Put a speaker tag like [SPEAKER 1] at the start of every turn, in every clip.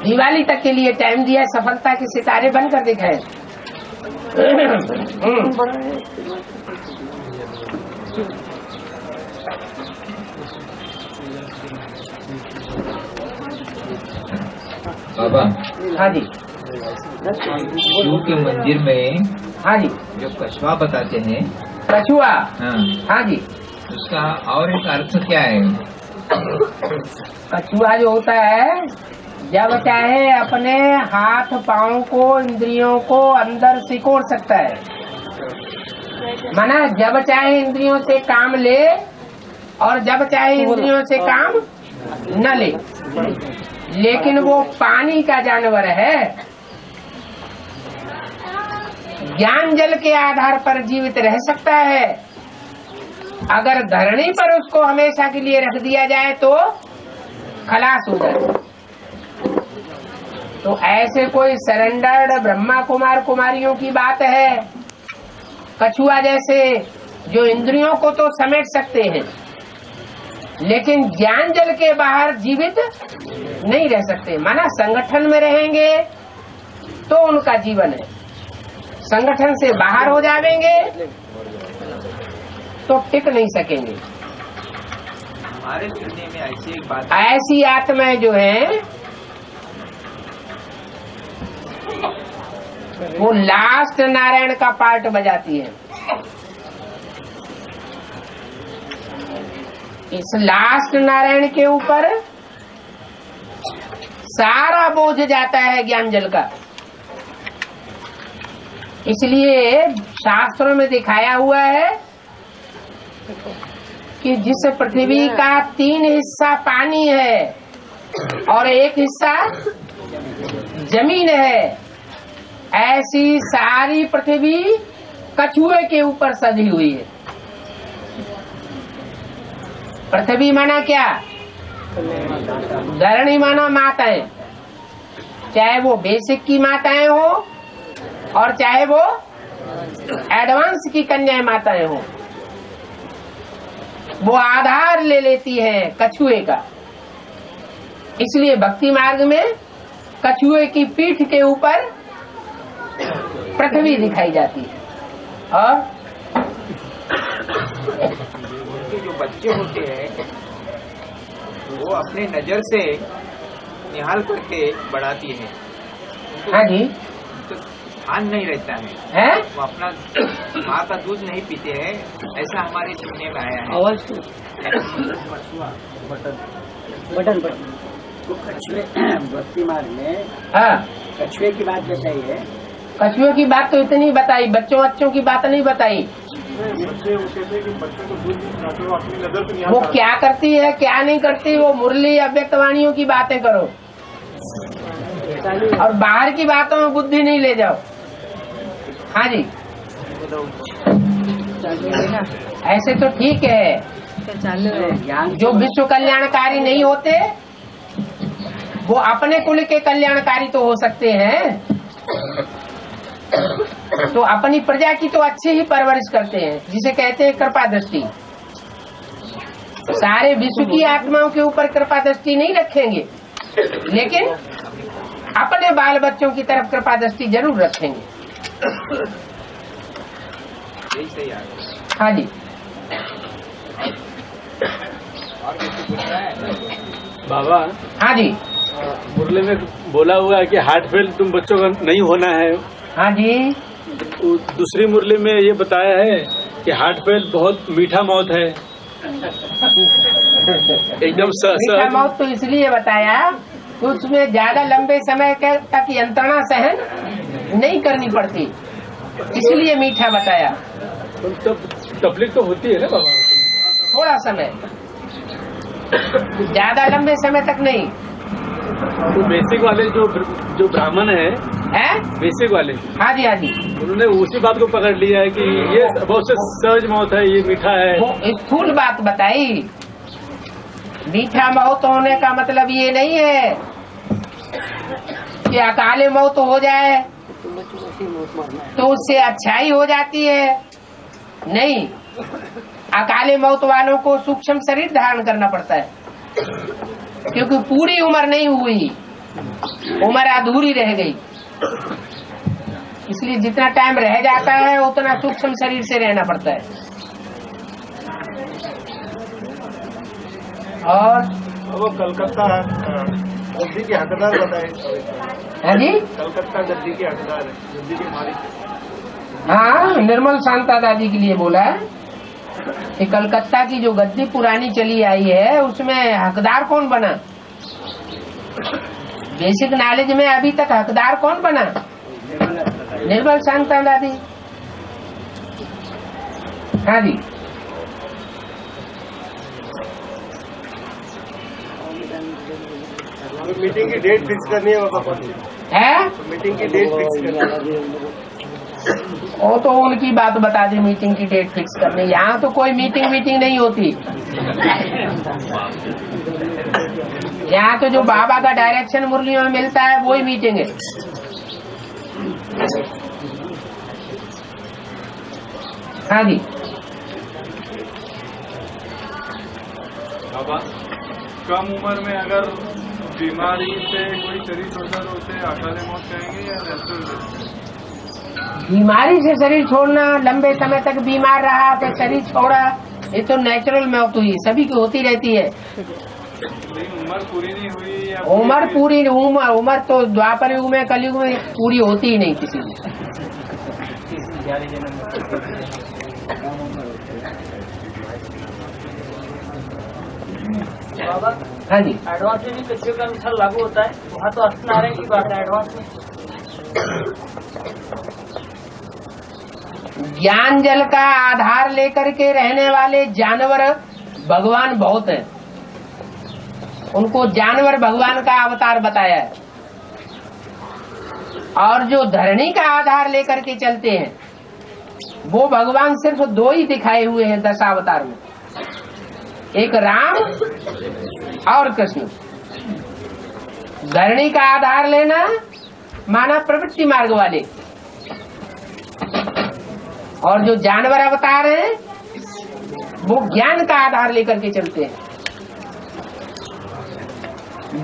[SPEAKER 1] दिवाली तक के लिए टाइम दिया, सफलता के सितारे बनकर दिखाए।
[SPEAKER 2] बाबा,
[SPEAKER 1] हाँ जी,
[SPEAKER 2] शिव के मंदिर में
[SPEAKER 1] हाँ जी,
[SPEAKER 2] जो कछुआ बताते हैं,
[SPEAKER 1] कछुआ,
[SPEAKER 2] हाँ,
[SPEAKER 1] हाँ जी,
[SPEAKER 2] उसका और एक अर्थ क्या है?
[SPEAKER 1] कछुआ जो होता है, जब चाहे अपने हाथ पांव को, इंद्रियों को अंदर सिकोड़ सकता है। माना जब चाहे इंद्रियों से काम ले और जब चाहे इंद्रियों से काम न ले, लेकिन वो पानी का जानवर है। ज्ञान जल के आधार पर जीवित रह सकता है। अगर धरणी पर उसको हमेशा के लिए रख दिया जाए तो खलास हो जाए। तो ऐसे कोई सरेंडर्ड ब्रह्मा कुमार कुमारियों की बात है। कछुआ जैसे जो इंद्रियों को तो समेट सकते हैं, लेकिन ज्ञान जल के बाहर जीवित नहीं रह सकते। माना संगठन में रहेंगे तो उनका जीवन है, संगठन से बाहर हो जाएंगे तो टिक नहीं सकेंगे।
[SPEAKER 2] हमारे सुनने में ऐसी एक बात,
[SPEAKER 1] ऐसी आत्माएं जो है वो लास्ट नारायण का पार्ट बजाती है। इस लास्ट नारायण के ऊपर सारा बोझ जाता है ज्ञान जल का। इसलिए शास्त्रों में दिखाया हुआ है कि जिस पृथ्वी का 3 हिस्सा पानी है और 1 हिस्सा जमीन है, ऐसी सारी पृथ्वी कछुए के ऊपर सजी हुई है। पृथ्वी माना क्या? धरणी माना माताएं, चाहे वो बेसिक की माताएं हो और चाहे वो एडवांस की कन्याएं माताएं हो, वो आधार ले लेती है कछुए का। इसलिए भक्ति मार्ग में कछुए की पीठ के ऊपर पृथ्वी दिखाई जाती है। और
[SPEAKER 2] जो बच्चे होते हैं वो अपने नजर से निहाल करके बढ़ाती है।
[SPEAKER 1] हाँ जी,
[SPEAKER 2] तो ध्यान नहीं रहता
[SPEAKER 1] है?
[SPEAKER 2] वो अपना माँ का दूध नहीं पीते हैं, ऐसा हमारे सुनने में आया है।
[SPEAKER 3] बटन तो कछुए भक्ति मार्ग में
[SPEAKER 1] हाँ,
[SPEAKER 3] कछुए की बात बताइए।
[SPEAKER 1] कछुए की बात तो इतनी बताई, बच्चों की बात नहीं बताई।
[SPEAKER 4] बच्चे वो कहते हैं कि बच्चों को दूध नहीं पिलाते, वो अपनी नजर से नहीं
[SPEAKER 1] वो क्या करती है क्या नहीं करती, वो मुरली अव्यक्त वाणियों की बातें करो और बाहर की बातों में बुद्धि नहीं ले जाओ। हाँ जी, ऐसे तो ठीक है। जो विश्व कल्याणकारी नहीं होते वो अपने कुल के कल्याणकारी तो हो सकते हैं, तो अपनी प्रजा की तो अच्छी ही परवरिश करते हैं, जिसे कहते हैं कृपा दृष्टि। सारे विश्व की आत्माओं के ऊपर कृपा दृष्टि नहीं रखेंगे, लेकिन अपने बाल बच्चों की तरफ कृपा दृष्टि जरूर रखेंगे। हाँ जी,
[SPEAKER 4] बाबा।
[SPEAKER 1] हाँ जी,
[SPEAKER 4] मुरली में बोला हुआ है कि हार्ट फेल तुम बच्चों का नहीं होना है।
[SPEAKER 1] हाँ जी,
[SPEAKER 4] दूसरी मुरली में ये बताया है कि हार्ट फेल बहुत मीठा मौत है। एकदम
[SPEAKER 1] मीठा मौत तो इसलिए बताया कि उसमें ज्यादा लंबे समय तक यंत्रणा सहन नहीं करनी पड़ती, इसलिए मीठा बताया।
[SPEAKER 4] तकलीफ तो होती है ना बाबा,
[SPEAKER 1] थोड़ा समय, ज्यादा लंबे समय तक नहीं।
[SPEAKER 4] तो बेसिक वाले जो ब्राह्मण है बेसिक वाले,
[SPEAKER 1] हाँ जी, हाँ जी,
[SPEAKER 4] उन्होंने उसी बात को पकड़ लिया है कि ये बहुत से सहज मौत है, ये मीठा है।
[SPEAKER 1] वो स्थूल बात बताई। मीठा मौत होने का मतलब ये नहीं है कि अकाले मौत हो जाए तो उससे अच्छाई हो जाती है। नहीं, अकाले मौत वालों को सूक्ष्म शरीर धारण करना पड़ता है, क्योंकि पूरी उम्र नहीं हुई, उम्र अधूरी रह गई। इसलिए जितना टाइम रह जाता है उतना सूक्ष्म शरीर से रहना पड़ता है। और
[SPEAKER 4] वो कलकत्ता गद्दी के हकदार बताए।
[SPEAKER 1] हाँ जी,
[SPEAKER 4] कलकत्ता गद्दी के हकदार है, गद्दी के मालिक।
[SPEAKER 1] हाँ, निर्मल शांता दादी के लिए बोला है कि कलकत्ता की जो गद्दी पुरानी चली आई है उसमें हकदार कौन बना। बेसिक नॉलेज में अभी तक हकदार कौन बना? निर्मल शांता दादी। हाँ जी,
[SPEAKER 4] मीटिंग की डेट फिक्स करनी है
[SPEAKER 1] है
[SPEAKER 4] मीटिंग की डेट फिक्स करनी है।
[SPEAKER 1] वो तो उनकी बात बता दी, मीटिंग की डेट फिक्स करनी। यहाँ तो कोई मीटिंग नहीं होती। यहाँ तो जो बाबा का डायरेक्शन मुरलियों में मिलता है वही मीटिंग है। हाँ जी,
[SPEAKER 4] बाबा कम उम्र में अगर बीमारी से कोई शरीर छोड़ता तो उसे अकाले मौत कहेंगे या नेचुरल?
[SPEAKER 1] बीमारी से शरीर छोड़ना, लंबे समय तक बीमार रहा फिर शरीर छोड़ा, ये तो नेचुरल मौत हुई, सभी की होती रहती है।
[SPEAKER 4] उम्र पूरी नहीं हुई या
[SPEAKER 1] उम्र तो द्वापर युग में कलयुग में पूरी होती ही नहीं किसी की। हाँ जी,
[SPEAKER 3] एडवांस में भी कच्चे के अनुसार लागू होता है, वहाँ तो अस्नारायण की बात है। एडवांस में
[SPEAKER 1] ज्ञान जल का आधार लेकर के रहने वाले जानवर भगवान बहुत हैं। उनको जानवर भगवान का अवतार बताया है। और जो धरणी का आधार लेकर के चलते हैं वो भगवान सिर्फ दो ही दिखाए हुए हैं दशावतार में, एक राम और कृष्ण। धरणी का आधार लेना माना प्रवृत्ति मार्ग वाले, और जो जानवर अवतार हैं वो ज्ञान का आधार लेकर के चलते हैं।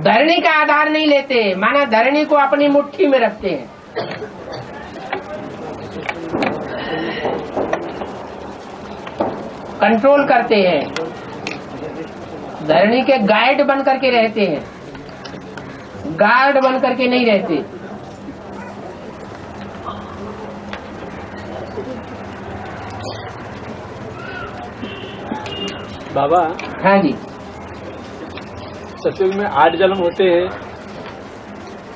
[SPEAKER 1] धरणी का आधार नहीं लेते, माना धरणी को अपनी मुट्ठी में रखते हैं। कंट्रोल करते हैं, धरणी के गाइड बन करके रहते हैं, गार्ड बन करके नहीं रहते।
[SPEAKER 4] बाबा
[SPEAKER 1] हाँ जी,
[SPEAKER 4] सतयुग में 8 जन्म होते हैं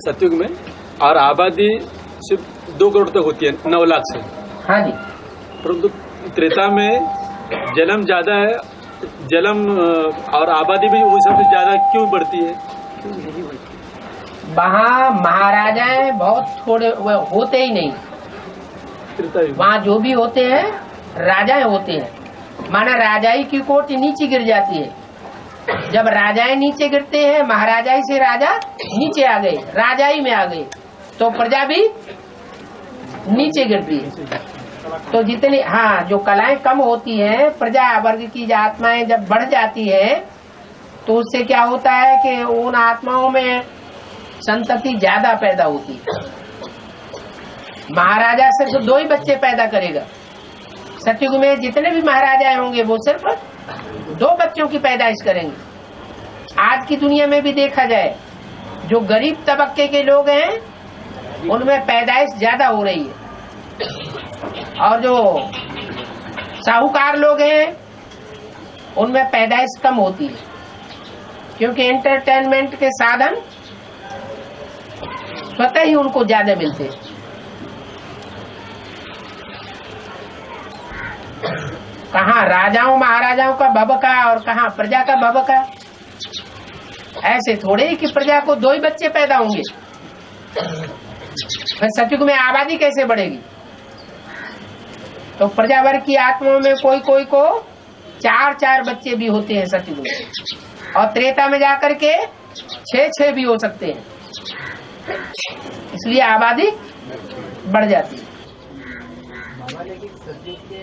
[SPEAKER 4] सतयुग में, और आबादी सिर्फ 2 करोड़ तक होती है 9 लाख से।
[SPEAKER 1] हाँ जी,
[SPEAKER 4] परंतु त्रेता में जन्म ज्यादा है, जन्म और आबादी भी उस सबसे ज्यादा क्यों बढ़ती है?
[SPEAKER 1] वहाँ महाराजाएं बहुत थोड़े होते ही नहीं।
[SPEAKER 4] त्रेता युग
[SPEAKER 1] वहाँ जो भी होते हैं राजाएं होते हैं, माना राजाई की कोटि नीचे गिर जाती है। जब राजाएं नीचे गिरते हैं, महाराजाई से राजा नीचे आ गए, राजाई में आ गए, तो प्रजा भी नीचे गिरती है। तो जितनी जो कलाएं कम होती हैं, प्रजा वर्ग की आत्माएं जब बढ़ जाती है तो उससे क्या होता है कि उन आत्माओं में संतति ज्यादा पैदा होती है। महाराजा सिर्फ 2 ही बच्चे पैदा करेगा। सतयुग में जितने भी महाराजा होंगे वो सिर्फ 2 बच्चों की पैदाइश करेंगे। आज की दुनिया में भी देखा जाए, जो गरीब तबके के लोग हैं उनमें पैदाइश ज्यादा हो रही है, और जो साहूकार लोग हैं उनमें पैदाइश कम होती है, क्योंकि एंटरटेनमेंट के साधन स्वतः ही उनको ज्यादा मिलते हैं। कहाँ राजाओं महाराजाओं का भबका और कहाँ प्रजा का भबका। ऐसे थोड़े ही कि प्रजा को 2 ही बच्चे पैदा होंगे, फिर सतयुग में आबादी कैसे बढ़ेगी? तो प्रजा वर्ग की आत्माओं में कोई को 4 बच्चे भी होते हैं सतयुग में, और त्रेता में जाकर के 6 भी हो सकते हैं। इसलिए आबादी बढ़ जाती है।
[SPEAKER 5] लेकिन सतयुग के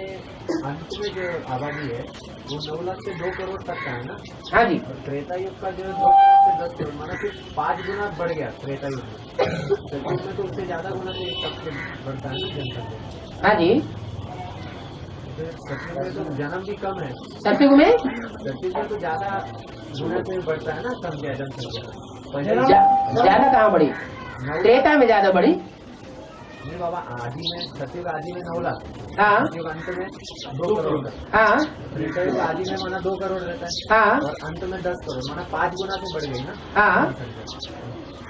[SPEAKER 5] अंत में जो आबादी है वो 9 लाख से 2 करोड़ तक का है ना।
[SPEAKER 1] हाँ जी।
[SPEAKER 5] और त्रेता युग का जो है 2 करोड़ से 10 करोड़, माना सिर्फ 5 गुना बढ़ गया त्रेता युग में। सतयुग में तो उससे ज्यादा गुना से सबसे बढ़ता है ना जनसंख्या।
[SPEAKER 1] हाँ जी।
[SPEAKER 5] सतयुग में तो जन्म भी कम है।
[SPEAKER 1] सतयुग में
[SPEAKER 5] तो ज्यादा गुना से बढ़ता है ना संख्या जनसंख्या।
[SPEAKER 1] ज्यादा कहाँ बढ़ी? त्रेता में ज्यादा बढ़ी।
[SPEAKER 5] नहीं बाबा, आदि में सतयुग आदि में 9 लाख,
[SPEAKER 1] हाँ
[SPEAKER 5] सतयुग अंत में 2 करोड़,
[SPEAKER 1] हाँ
[SPEAKER 5] त्रेतायुग आदि में माना 2 करोड़ रहता है,
[SPEAKER 1] हाँ
[SPEAKER 5] और अंत में 10 करोड़, माना 5 गुना से बढ़ गई ना।
[SPEAKER 1] हाँ।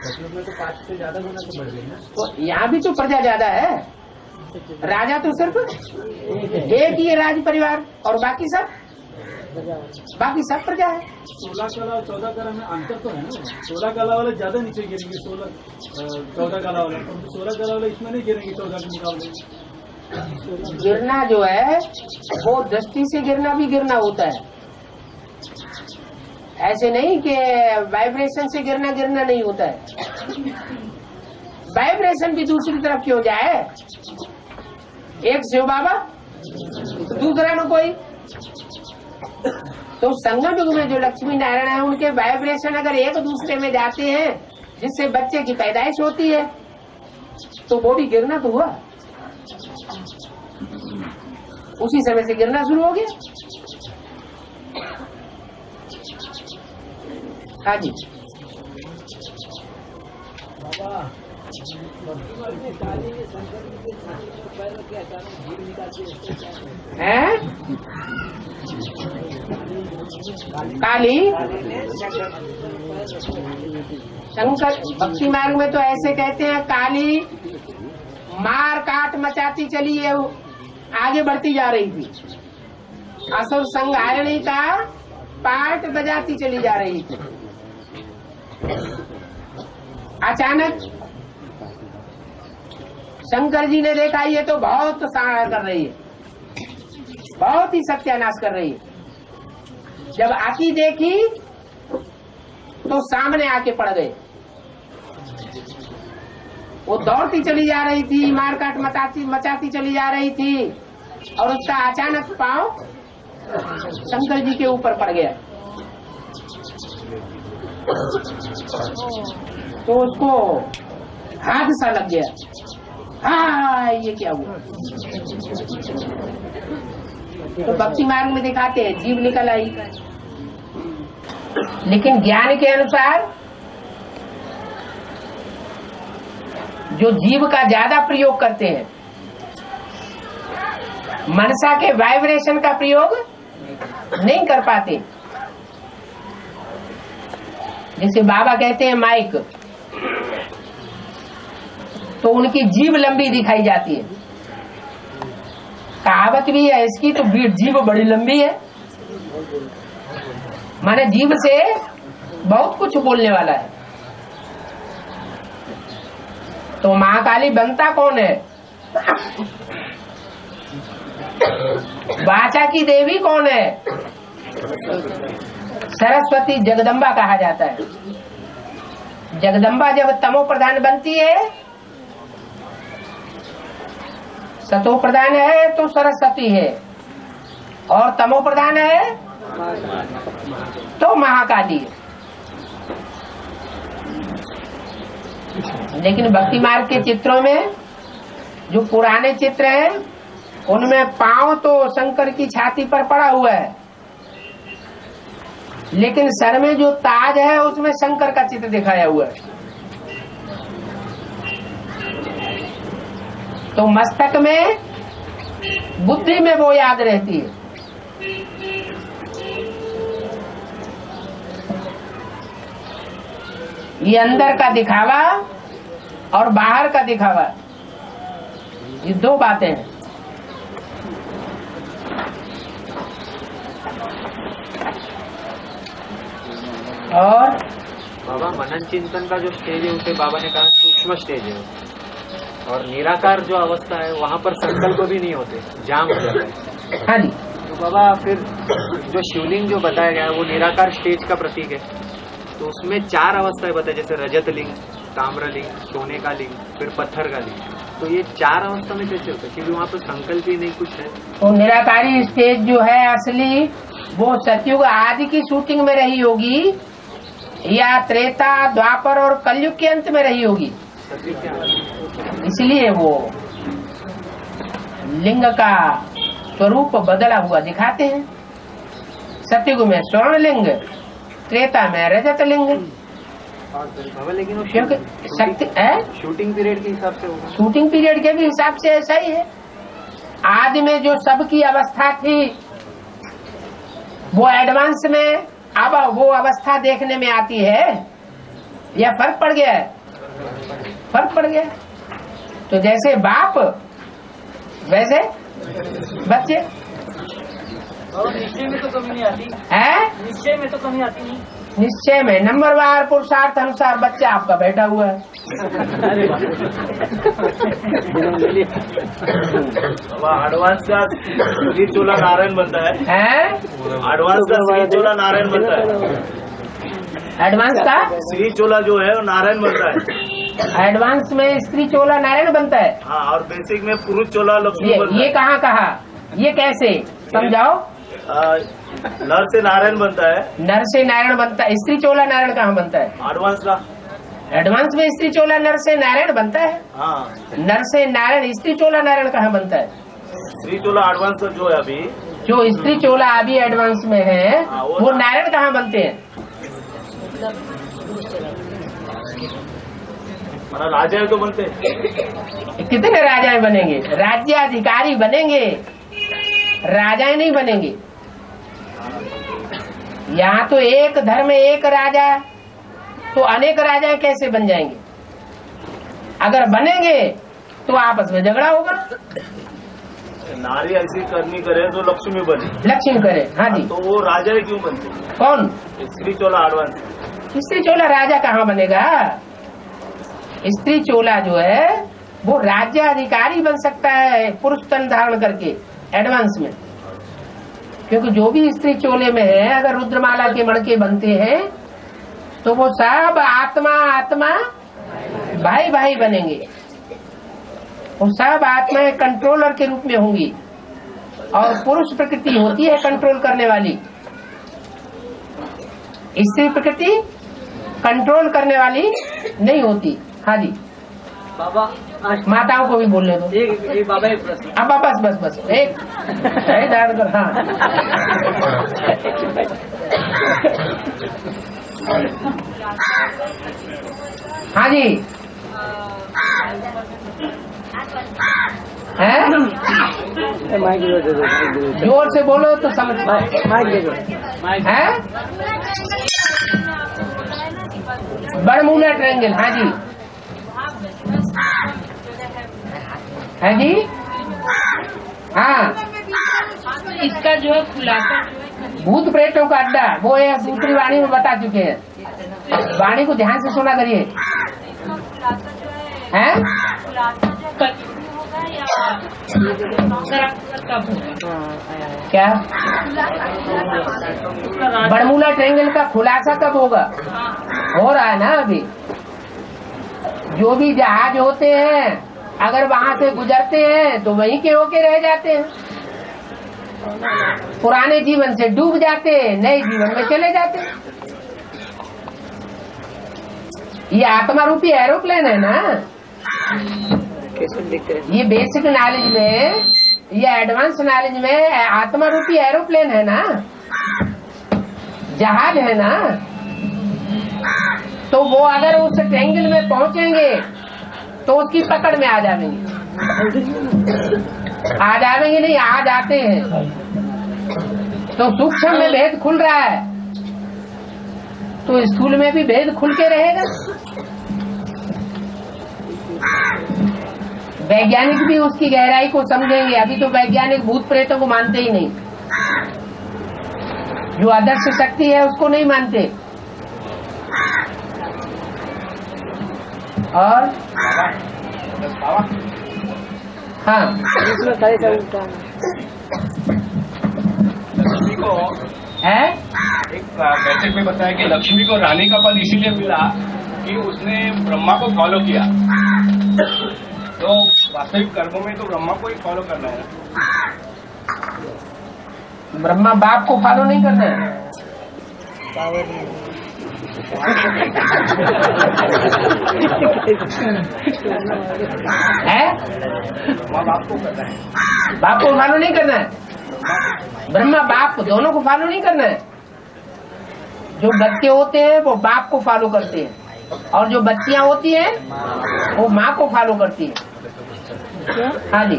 [SPEAKER 5] सतयुग में तो 5 से ज्यादा गुना से बढ़ गई ना।
[SPEAKER 1] तो यहाँ भी तो प्रजा ज्यादा है। राजा तो सिर्फ एक ही है राज परिवार, और बाकी सब प्रजा है।
[SPEAKER 4] 16 कला और 14 कला में अंतर तो है ना। 16 कला वाले ज्यादा नीचे गिरेंगे 14 कला वाले, 16 कला वाले इसमें नहीं गिरेंगे 14 के मुकाबले।
[SPEAKER 1] गिरना जो है वो दृष्टि से गिरना भी गिरना होता है, ऐसे नहीं कि वाइब्रेशन से गिरना नहीं होता है। वाइब्रेशन भी दूसरी तरफ क्यों जाए? एक शिव बाबा दूसरा न कोई। तो संगम युग में जो लक्ष्मी नारायण है उनके वाइब्रेशन अगर एक दूसरे में जाते हैं जिससे बच्चे की पैदाइश होती है तो वो भी गिरना तो हुआ, उसी समय से गिरना शुरू हो गया। हाँ जी। है काली शंकर भक्ति मार्ग में तो ऐसे कहते हैं, काली मार काट मचाती चली है, आगे बढ़ती जा रही थी। असुर संहारिणी का पाठ बजाती चली जा रही थी। अचानक शंकर जी ने देखा ये तो बहुत सहायता कर रही है, बहुत ही सत्यानाश कर रही है। जब आती देखी तो सामने आके पड़ गए। वो दौड़ती चली जा रही थी, मारकाट मचाती चली जा रही थी, और उसका अचानक पांव शंकर जी के ऊपर पड़ गया। तो उसको हादसा लग गया। हाँ, ये क्या हुआ? तो भक्ति मार्ग में दिखाते हैं जीव निकल आई, लेकिन ज्ञान के अनुसार जो जीव का ज्यादा प्रयोग करते हैं, मनसा के वाइब्रेशन का प्रयोग नहीं कर पाते। जैसे बाबा कहते हैं माइक, तो उनकी जीभ लंबी दिखाई जाती है। कहावत भी है इसकी, तो जीभ बड़ी लंबी है, माने जीभ से बहुत कुछ बोलने वाला है। तो महाकाली बनता कौन है? वाचा की देवी कौन है? सरस्वती जगदम्बा कहा जाता है। जगदम्बा जब तमो प्रधान बनती है, सतो प्रधान है तो सरस्वती है, और तमो प्रधान है तो महाकाली है। लेकिन भक्ति मार्ग के चित्रों में जो पुराने चित्र हैं उनमें पांव तो शंकर की छाती पर पड़ा हुआ है, लेकिन सर में जो ताज है उसमें शंकर का चित्र दिखाया हुआ है। तो मस्तक में, बुद्धि में वो याद रहती है। ये अंदर का दिखावा और बाहर का दिखावा, ये दो बातें हैं। और
[SPEAKER 6] बाबा मनन चिंतन का जो स्टेज है उसे बाबा ने कहा सूक्ष्म स्टेज है, और निराकार जो अवस्था है वहाँ पर संकल्प भी नहीं होते, जाम हो जाता है।
[SPEAKER 1] हाँ जी।
[SPEAKER 6] तो बाबा फिर जो शिवलिंग जो बताया गया है वो निराकार स्टेज का प्रतीक है, तो उसमें 4 अवस्थाएं बताई, जैसे रजत लिंग, ताम्र लिंग, सोने का लिंग, फिर पत्थर का लिंग। तो ये 4 अवस्था में कैसे होता है? क्योंकि वहाँ पर संकल्प ही नहीं कुछ है।
[SPEAKER 1] तो निराकारी स्टेज जो है असली, वो सतयुग आदि की शूटिंग में रही होगी या त्रेता द्वापर और कलयुग के अंत में रही होगी। इसलिए वो लिंग का स्वरूप बदला हुआ दिखाते हैं। सतयुग में स्वर्ण लिंग, त्रेता में रजत लिंग।
[SPEAKER 6] लेकिन वो
[SPEAKER 1] क्योंकि शक्ति है
[SPEAKER 6] शूटिंग पीरियड के हिसाब से होगा।
[SPEAKER 1] शूटिंग पीरियड के भी हिसाब से ऐसा ही है। आदि में जो सबकी अवस्था थी वो एडवांस में अब वो अवस्था देखने में आती है या फर्क पड़ गया है? फर्क पड़ गया। तो जैसे बाप वैसे बच्चे।
[SPEAKER 3] और निश्चय में तो कमी नहीं आती
[SPEAKER 1] है
[SPEAKER 3] निश्चय में तो कमी आती नहीं।
[SPEAKER 1] निश्चय में नंबरवार पुरुषार्थ अनुसार बच्चा आपका बैठा हुआ है।
[SPEAKER 4] एडवांस का श्री चोला नारायण बनता है। एडवांस का श्री चोला नारायण बनता है।
[SPEAKER 1] एडवांस का
[SPEAKER 4] श्री चोला जो है वो नारायण बनता है।
[SPEAKER 1] एडवांस में स्त्री चोला नारायण बनता है।
[SPEAKER 4] हाँ, और बेसिक में पुरुष चोला लक्ष्मी बनता
[SPEAKER 1] ये कहाँ कहा? ये कैसे समझाओ?
[SPEAKER 4] नर से नारायण बनता है।
[SPEAKER 1] नर से नारायण बनता है। स्त्री चोला नारायण कहाँ बनता है?
[SPEAKER 4] एडवांस का
[SPEAKER 1] एडवांस में स्त्री चोला नर से नारायण बनता है।
[SPEAKER 4] हाँ,
[SPEAKER 1] नर से नारायण स्त्री चोला नारायण कहाँ बनता है?
[SPEAKER 4] श्री चोला एडवांस का जो है अभी,
[SPEAKER 1] जो स्त्री चोला अभी एडवांस में है
[SPEAKER 4] हाँ,
[SPEAKER 1] वो नारायण कहाँ बनते हैं?
[SPEAKER 4] राजा तो बनते हैं।
[SPEAKER 1] कितने राजाएं बनेंगे? राज्याधिकारी बनेंगे, राजाएं नहीं बनेंगे। यहाँ तो एक धर्म एक राजा, तो अनेक राजाएं कैसे बन जाएंगे? अगर बनेंगे तो आपस में झगड़ा होगा।
[SPEAKER 4] नारी ऐसी करनी करे तो लक्ष्मी बने,
[SPEAKER 1] लक्ष्मी करे। हाँ जी,
[SPEAKER 4] तो वो राजा क्यों बनते?
[SPEAKER 1] कौन?
[SPEAKER 4] स्त्री चोला एडवांस।
[SPEAKER 1] स्त्री चोला राजा कहाँ बनेगा? स्त्री चोला जो है वो राज्याधिकारी बन सकता है पुरुष तन धारण करके एडवांस में। क्योंकि जो भी स्त्री चोले में है अगर रुद्रमाला के मणके बनते हैं तो वो सब आत्मा आत्मा भाई भाई बनेंगे। वो सब आत्माएं कंट्रोलर के रूप में होंगी और पुरुष प्रकृति होती है कंट्रोल करने वाली। स्त्री प्रकृति कंट्रोल करने वाली नहीं होती। हाँ जी
[SPEAKER 3] बाबा
[SPEAKER 1] माताओं को भी बोलने दो।
[SPEAKER 3] एक बाबा एक प्रश्न।
[SPEAKER 1] अब बस एक कर। हाँ हाँ जी है जोर से बोलो तो समझ है। बरमूला ट्रायंगल। हाँ जी है जी। हाँ
[SPEAKER 7] इसका जो है खुलासा
[SPEAKER 1] भूत प्रेतों का अड्डा वो है, दूसरी वाणी में बता चुके हैं। वाणी को ध्यान से सुना करिए। हैं? क्या बरमूला ट्रायंगल का खुलासा कब होगा? हो रहा है ना अभी। जो भी जहाज होते हैं अगर वहाँ से गुजरते हैं तो वहीं के होके रह जाते हैं। पुराने जीवन से डूब जाते हैं, नए जीवन में चले जाते हैं। ये आत्मा रूपी एरोप्लेन है ना। ये बेसिक नॉलेज में, ये एडवांस नॉलेज में आत्मा रूपी एरोप्लेन है ना, जहाज है ना। तो वो अगर उस ट्रायंगल में पहुंचेंगे तो उसकी पकड़ में आ जाएंगे। नहीं, आ जाते हैं। तो सूक्ष्म में भेद खुल रहा है तो स्थूल में भी भेद खुल के रहेगा। वैज्ञानिक भी उसकी गहराई को समझेंगे। अभी तो वैज्ञानिक भूत प्रेतों को मानते ही नहीं, जो आदर्श शक्ति है उसको नहीं मानते। और हाँ
[SPEAKER 8] लक्ष्मी को
[SPEAKER 1] है
[SPEAKER 8] एक बैठक में बताया कि लक्ष्मी को रानी का पद इसीलिए मिला कि उसने ब्रह्मा को फॉलो किया। तो वास्तविक कर्मों में तो ब्रह्मा को ही फॉलो करना है।
[SPEAKER 1] ब्रह्मा बाप को फॉलो नहीं करना है। है?
[SPEAKER 8] बाप को करना है,
[SPEAKER 1] बाप को फॉलो नहीं करना है। ब्रह्मा बाप दोनों को फॉलो नहीं करना है। जो बच्चे होते हैं वो बाप को फॉलो करते हैं और जो बच्चियां होती हैं वो माँ को फॉलो करती है। हाँ जी।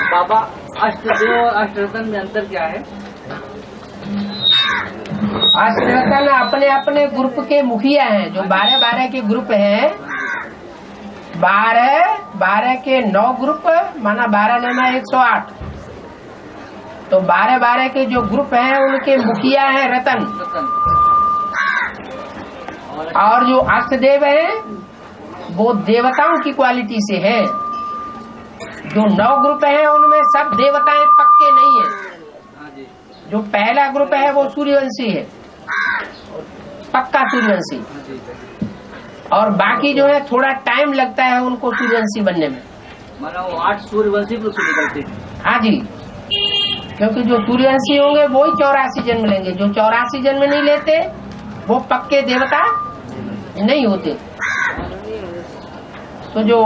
[SPEAKER 3] बाबा अष्टदेव और अष्टरत्न में अंतर क्या है?
[SPEAKER 1] अष्टरत्न अपने अपने ग्रुप के मुखिया हैं। जो 12 के ग्रुप हैं, 12 के 9 ग्रुप माना 12 9 108। तो 12 के जो ग्रुप हैं उनके मुखिया हैं रतन। और जो अष्टदेव हैं वो देवताओं की क्वालिटी से हैं। जो 9 ग्रुप हैं उनमें सब देवताएं पक्के नहीं है। जो पहला ग्रुप है वो सूर्यवंशी है, पक्का सूर्यवंशी। और बाकी जो है थोड़ा टाइम लगता है उनको सूर्यवंशी बनने में।
[SPEAKER 3] मतलब 8 सूर्यवंशी ग्रुप से निकलते हैं।
[SPEAKER 1] हाँ जी, क्योंकि जो सूर्यवंशी होंगे वो ही 84 जन्म लेंगे। जो 84 जन्म नहीं लेते वो पक्के देवता नहीं होते। तो जो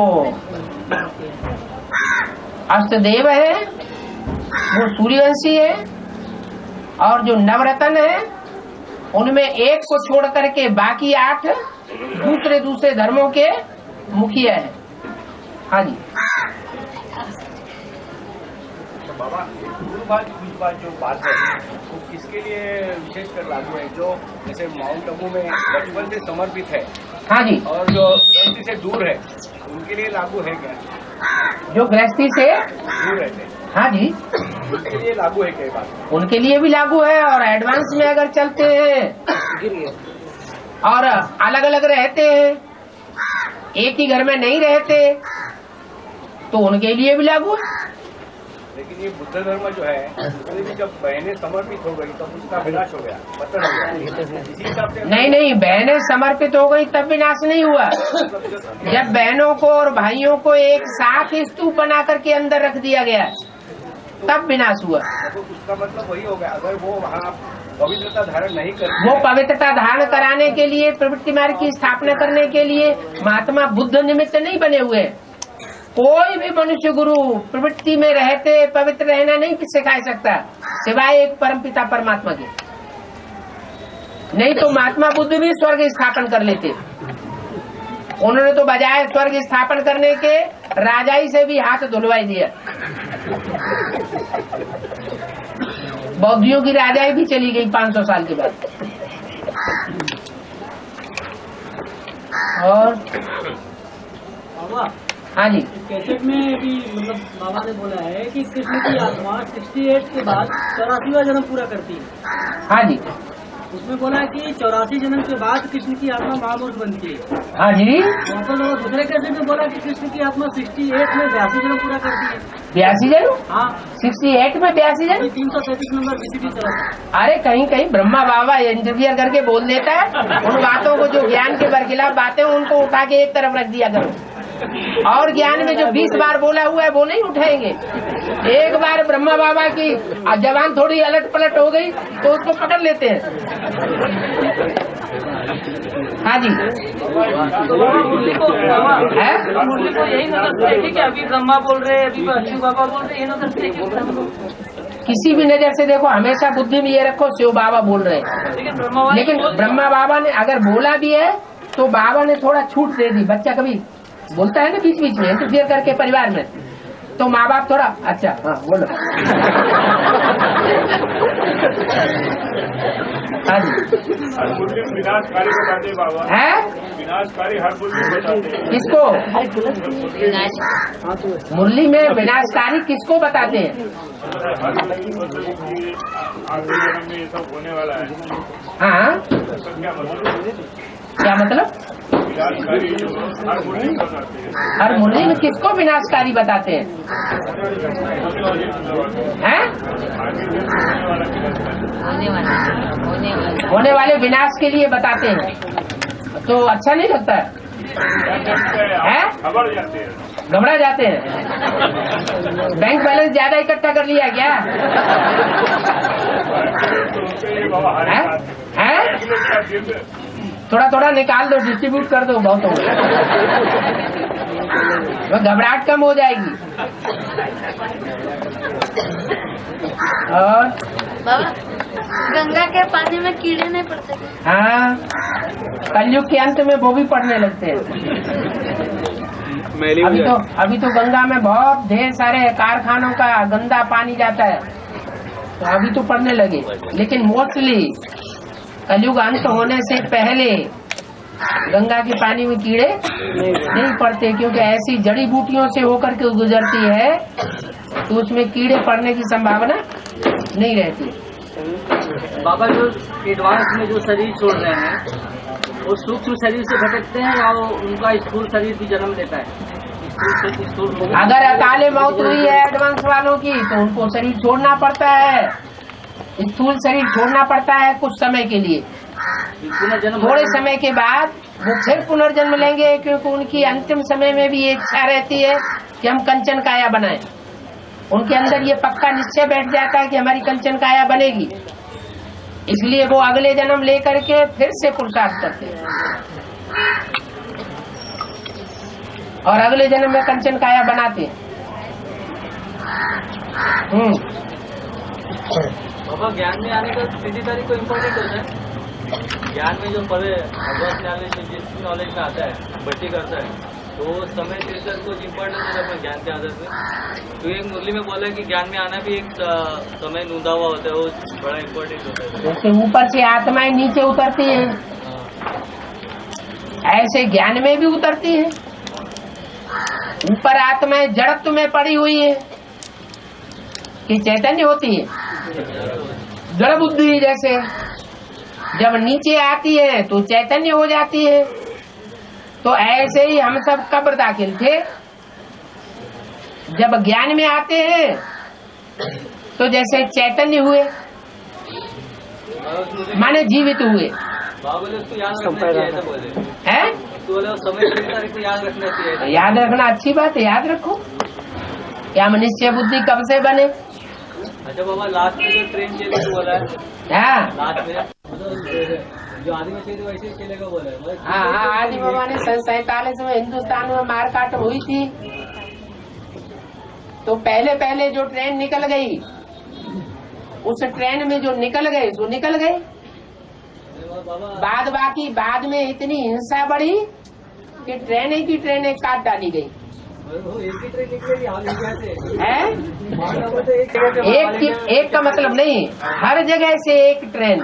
[SPEAKER 1] अष्टदेव है वो सूर्यवंशी है और जो नवरत्न है उनमें एक को छोड़ करके बाकी 8 दूसरे धर्मों के मुखिया है। हाँ जी।
[SPEAKER 8] तो बाबा पूजपाठ जो बात है वो किसके लिए विशेष कर लागू है? जो जैसे माउंट आबू में बचपन से समर्पित है।
[SPEAKER 1] हाँ जी।
[SPEAKER 8] और जो गृहस्थी से दूर है उनके लिए लागू है क्या?
[SPEAKER 1] जो गृहस्थी से
[SPEAKER 8] दूर रहते हैं,
[SPEAKER 1] हाँ जी,
[SPEAKER 8] उनके लिए लागू है क्या बात?
[SPEAKER 1] उनके लिए भी लागू है। और एडवांस में अगर चलते हैं और अलग अलग रहते हैं, एक ही घर में नहीं रहते, तो उनके लिए भी लागू है।
[SPEAKER 8] लेकिन ये बुद्ध धर्म जो है उसमें भी जब बहनें समर्पित हो गई तब उसका विनाश हो गया, पतन हो गया। इसी हिसाब से
[SPEAKER 1] नहीं, बहनें समर्पित हो गई तब विनाश नहीं हुआ। जब बहनों को और भाइयों को एक साथ स्तूप बना करके अंदर रख दिया गया तब विनाश हुआ।
[SPEAKER 8] तो उसका मतलब वही हो गया, अगर वो वहाँ पवित्रता धारण नहीं करते,
[SPEAKER 1] वो पवित्रता धारण कराने के लिए, प्रवृत्ति मार्ग की स्थापना करने के लिए महात्मा बुद्ध निमित्त नहीं बने हुए। कोई भी मनुष्य गुरु प्रवृत्ति में रहते पवित्र रहना नहीं सिखा सकता सिवाय एक परमपिता परमात्मा के। नहीं तो महात्मा बुद्ध भी स्वर्ग स्थापन कर लेते। उन्होंने तो बजाय स्वर्ग स्थापन करने के राजाई से भी हाथ धुलवाई दिया। बौद्धियों की राजाई भी चली गई 500 साल के बाद। और हाँ जी,
[SPEAKER 3] कैसेट में भी मतलब बाबा ने बोला है कि कृष्ण की आत्मा 68 के बाद 84वां जन्म पूरा करती है।
[SPEAKER 1] हाँ जी,
[SPEAKER 3] उसमें बोला है कि 84 जन्म के बाद कृष्ण की आत्मा महापुरुष बनती है।
[SPEAKER 1] हाँ जी।
[SPEAKER 3] वहाँ पर दूसरे कैसेट में बोला कि कृष्ण की आत्मा 68 में 82 जन्म पूरा करती है।
[SPEAKER 1] 82 जन्म?
[SPEAKER 3] हाँ,
[SPEAKER 1] 68 में 82 जन्म?
[SPEAKER 3] 333 नंबर बीसीडी चला।
[SPEAKER 1] अरे कहीं ब्रह्मा बाबा इंटरफियर करके बोल देता है। उन बातों को जो ज्ञान के बरखिलाफ बातें उनको उठा के एक तरफ रख दिया करो। और ज्ञान में जो 20 बार बोला हुआ है वो नहीं उठाएंगे। एक बार ब्रह्मा बाबा की जबान थोड़ी अलट पलट हो गई तो उसको पकड़ लेते हैं। हाँ जी, है
[SPEAKER 3] मुरली को यही नजर से देखिए कि अभी ब्रह्मा बोल रहे हैं, अभी शिव बाबा बोल रहे हैं, ये नजर से देखिए।
[SPEAKER 1] किसी भी नजर से देखो, हमेशा बुद्धि में ये रखो शिव बाबा बोल रहे हैं। लेकिन ब्रह्मा बाबा ने अगर बोला भी है तो बाबा ने थोड़ा छूट दे दी। बच्चा कभी बोलता है ना बीच बीच में इंटरफियर करके परिवार में, तो माँ बाप थोड़ा अच्छा हाँ बोलो। हाँ जी,
[SPEAKER 8] हर बुद्धि विनाशकारी बताते बाबा
[SPEAKER 1] है
[SPEAKER 8] विनाशकारी हर बुद्धि बताते।
[SPEAKER 1] किसको? मुरली में विनाशकारी किसको बताते हैं?
[SPEAKER 8] आखिरी जन्म में ये सब होने वाला है।
[SPEAKER 1] हाँ, क्या मतलब?
[SPEAKER 8] विनाशकारी जो हर बुद्धि बताते हैं।
[SPEAKER 1] हर मुरली में किसको विनाशकारी बताते हैं? हैं? होने वाले विनाश के लिए बताते हैं। तो अच्छा नहीं लगता है?
[SPEAKER 8] खबर जाते हैं।
[SPEAKER 1] घबरा जाते हैं। बैंक बैलेंस ज्यादा इकट्ठा कर लिया क्या? है? थोड़ा थोड़ा निकाल दो, डिस्ट्रीब्यूट कर दो, बहुत हो गया। घबराहट कम हो जाएगी। और
[SPEAKER 9] बाबा, गंगा के पानी में कीड़े नहीं पड़ते?
[SPEAKER 1] हाँ, कलयुग के अंत में वो भी पड़ने लगते हैं। अभी तो गंगा में बहुत ढेर सारे कारखानों का गंदा पानी जाता है, तो अभी तो पड़ने लगे। लेकिन मोस्टली कलयुग अंत होने से पहले गंगा के पानी में कीड़े नहीं पड़ते, क्योंकि ऐसी जड़ी बूटियों से होकर के गुजरती है तो उसमें कीड़े पड़ने की संभावना नहीं रहती।
[SPEAKER 3] बाबा, जो एडवांस में जो शरीर छोड़ रहे हैं वो सूक्ष्म शरीर से भटकते हैं या वो उनका स्थूल शरीर भी जन्म लेता है?
[SPEAKER 1] अगर अकाले मौत हुई है एडवांस वालों की तो उनको शरीर छोड़ना पड़ता है, स्थूल शरीर छोड़ना पड़ता है कुछ समय के लिए। थोड़े समय के बाद वो फिर पुनर्जन्म लेंगे, क्योंकि उनकी अंतिम समय में भी ये इच्छा रहती है कि हम कंचन काया बनाएं। उनके अंदर ये पक्का निश्चय बैठ जाता है कि हमारी कंचन काया बनेगी, इसलिए वो अगले जन्म लेकर के फिर से पुरुषार्थ करते हैं और अगले जन्म में कंचन काया बनाते हैं।
[SPEAKER 3] बाबा, ज्ञान में आने का सीधी तारीख को इम्पोर्टेंट होता है। ज्ञान में जो पढ़े भगवत ज्ञान में जिस नॉलेज में आता है, बट्टी करता है, तो समय तीर्थर को इम्पोर्टेंट होता है अपने ज्ञान के आधार पे। तो एक मुरली में बोला कि ज्ञान में आना भी एक समय नूंदा हुआ होता है, वो बड़ा इम्पोर्टेंट होता है।
[SPEAKER 1] जैसे ऊपर से आत्माएं नीचे उतरती हैं, ऐसे ज्ञान में भी उतरती है। ऊपर आत्माएं जड़त्व में पड़ी हुई है कि चैतन्य होती है, जड़ बुद्धि जैसे। जब नीचे आती है तो चैतन्य हो जाती है। तो ऐसे ही हम सब कब्र दाखिल थे, जब ज्ञान में आते हैं तो जैसे चैतन्य हुए, माने जीवित हुए। याद रखना अच्छी बात है, याद रखो। क्या मनुष्य बुद्धि कब से बने?
[SPEAKER 3] अच्छा बाबा, लास्ट में जो ट्रेन चलेगी बोला है,
[SPEAKER 1] हाँ
[SPEAKER 3] लास्ट में जो आदि में चाहिए वैसे चलेगा बोला है।
[SPEAKER 1] हाँ, आदि बाबा ने 47 में हिंदुस्तान में मारकाट हुई थी, तो पहले जो ट्रेन निकल गई, उस ट्रेन में जो निकल गए सो निकल गए। बाद में इतनी हिंसा बढ़ी कि ट्रेनें काट डाली गई। है? एक का मतलब नहीं, हर जगह से एक ट्रेन।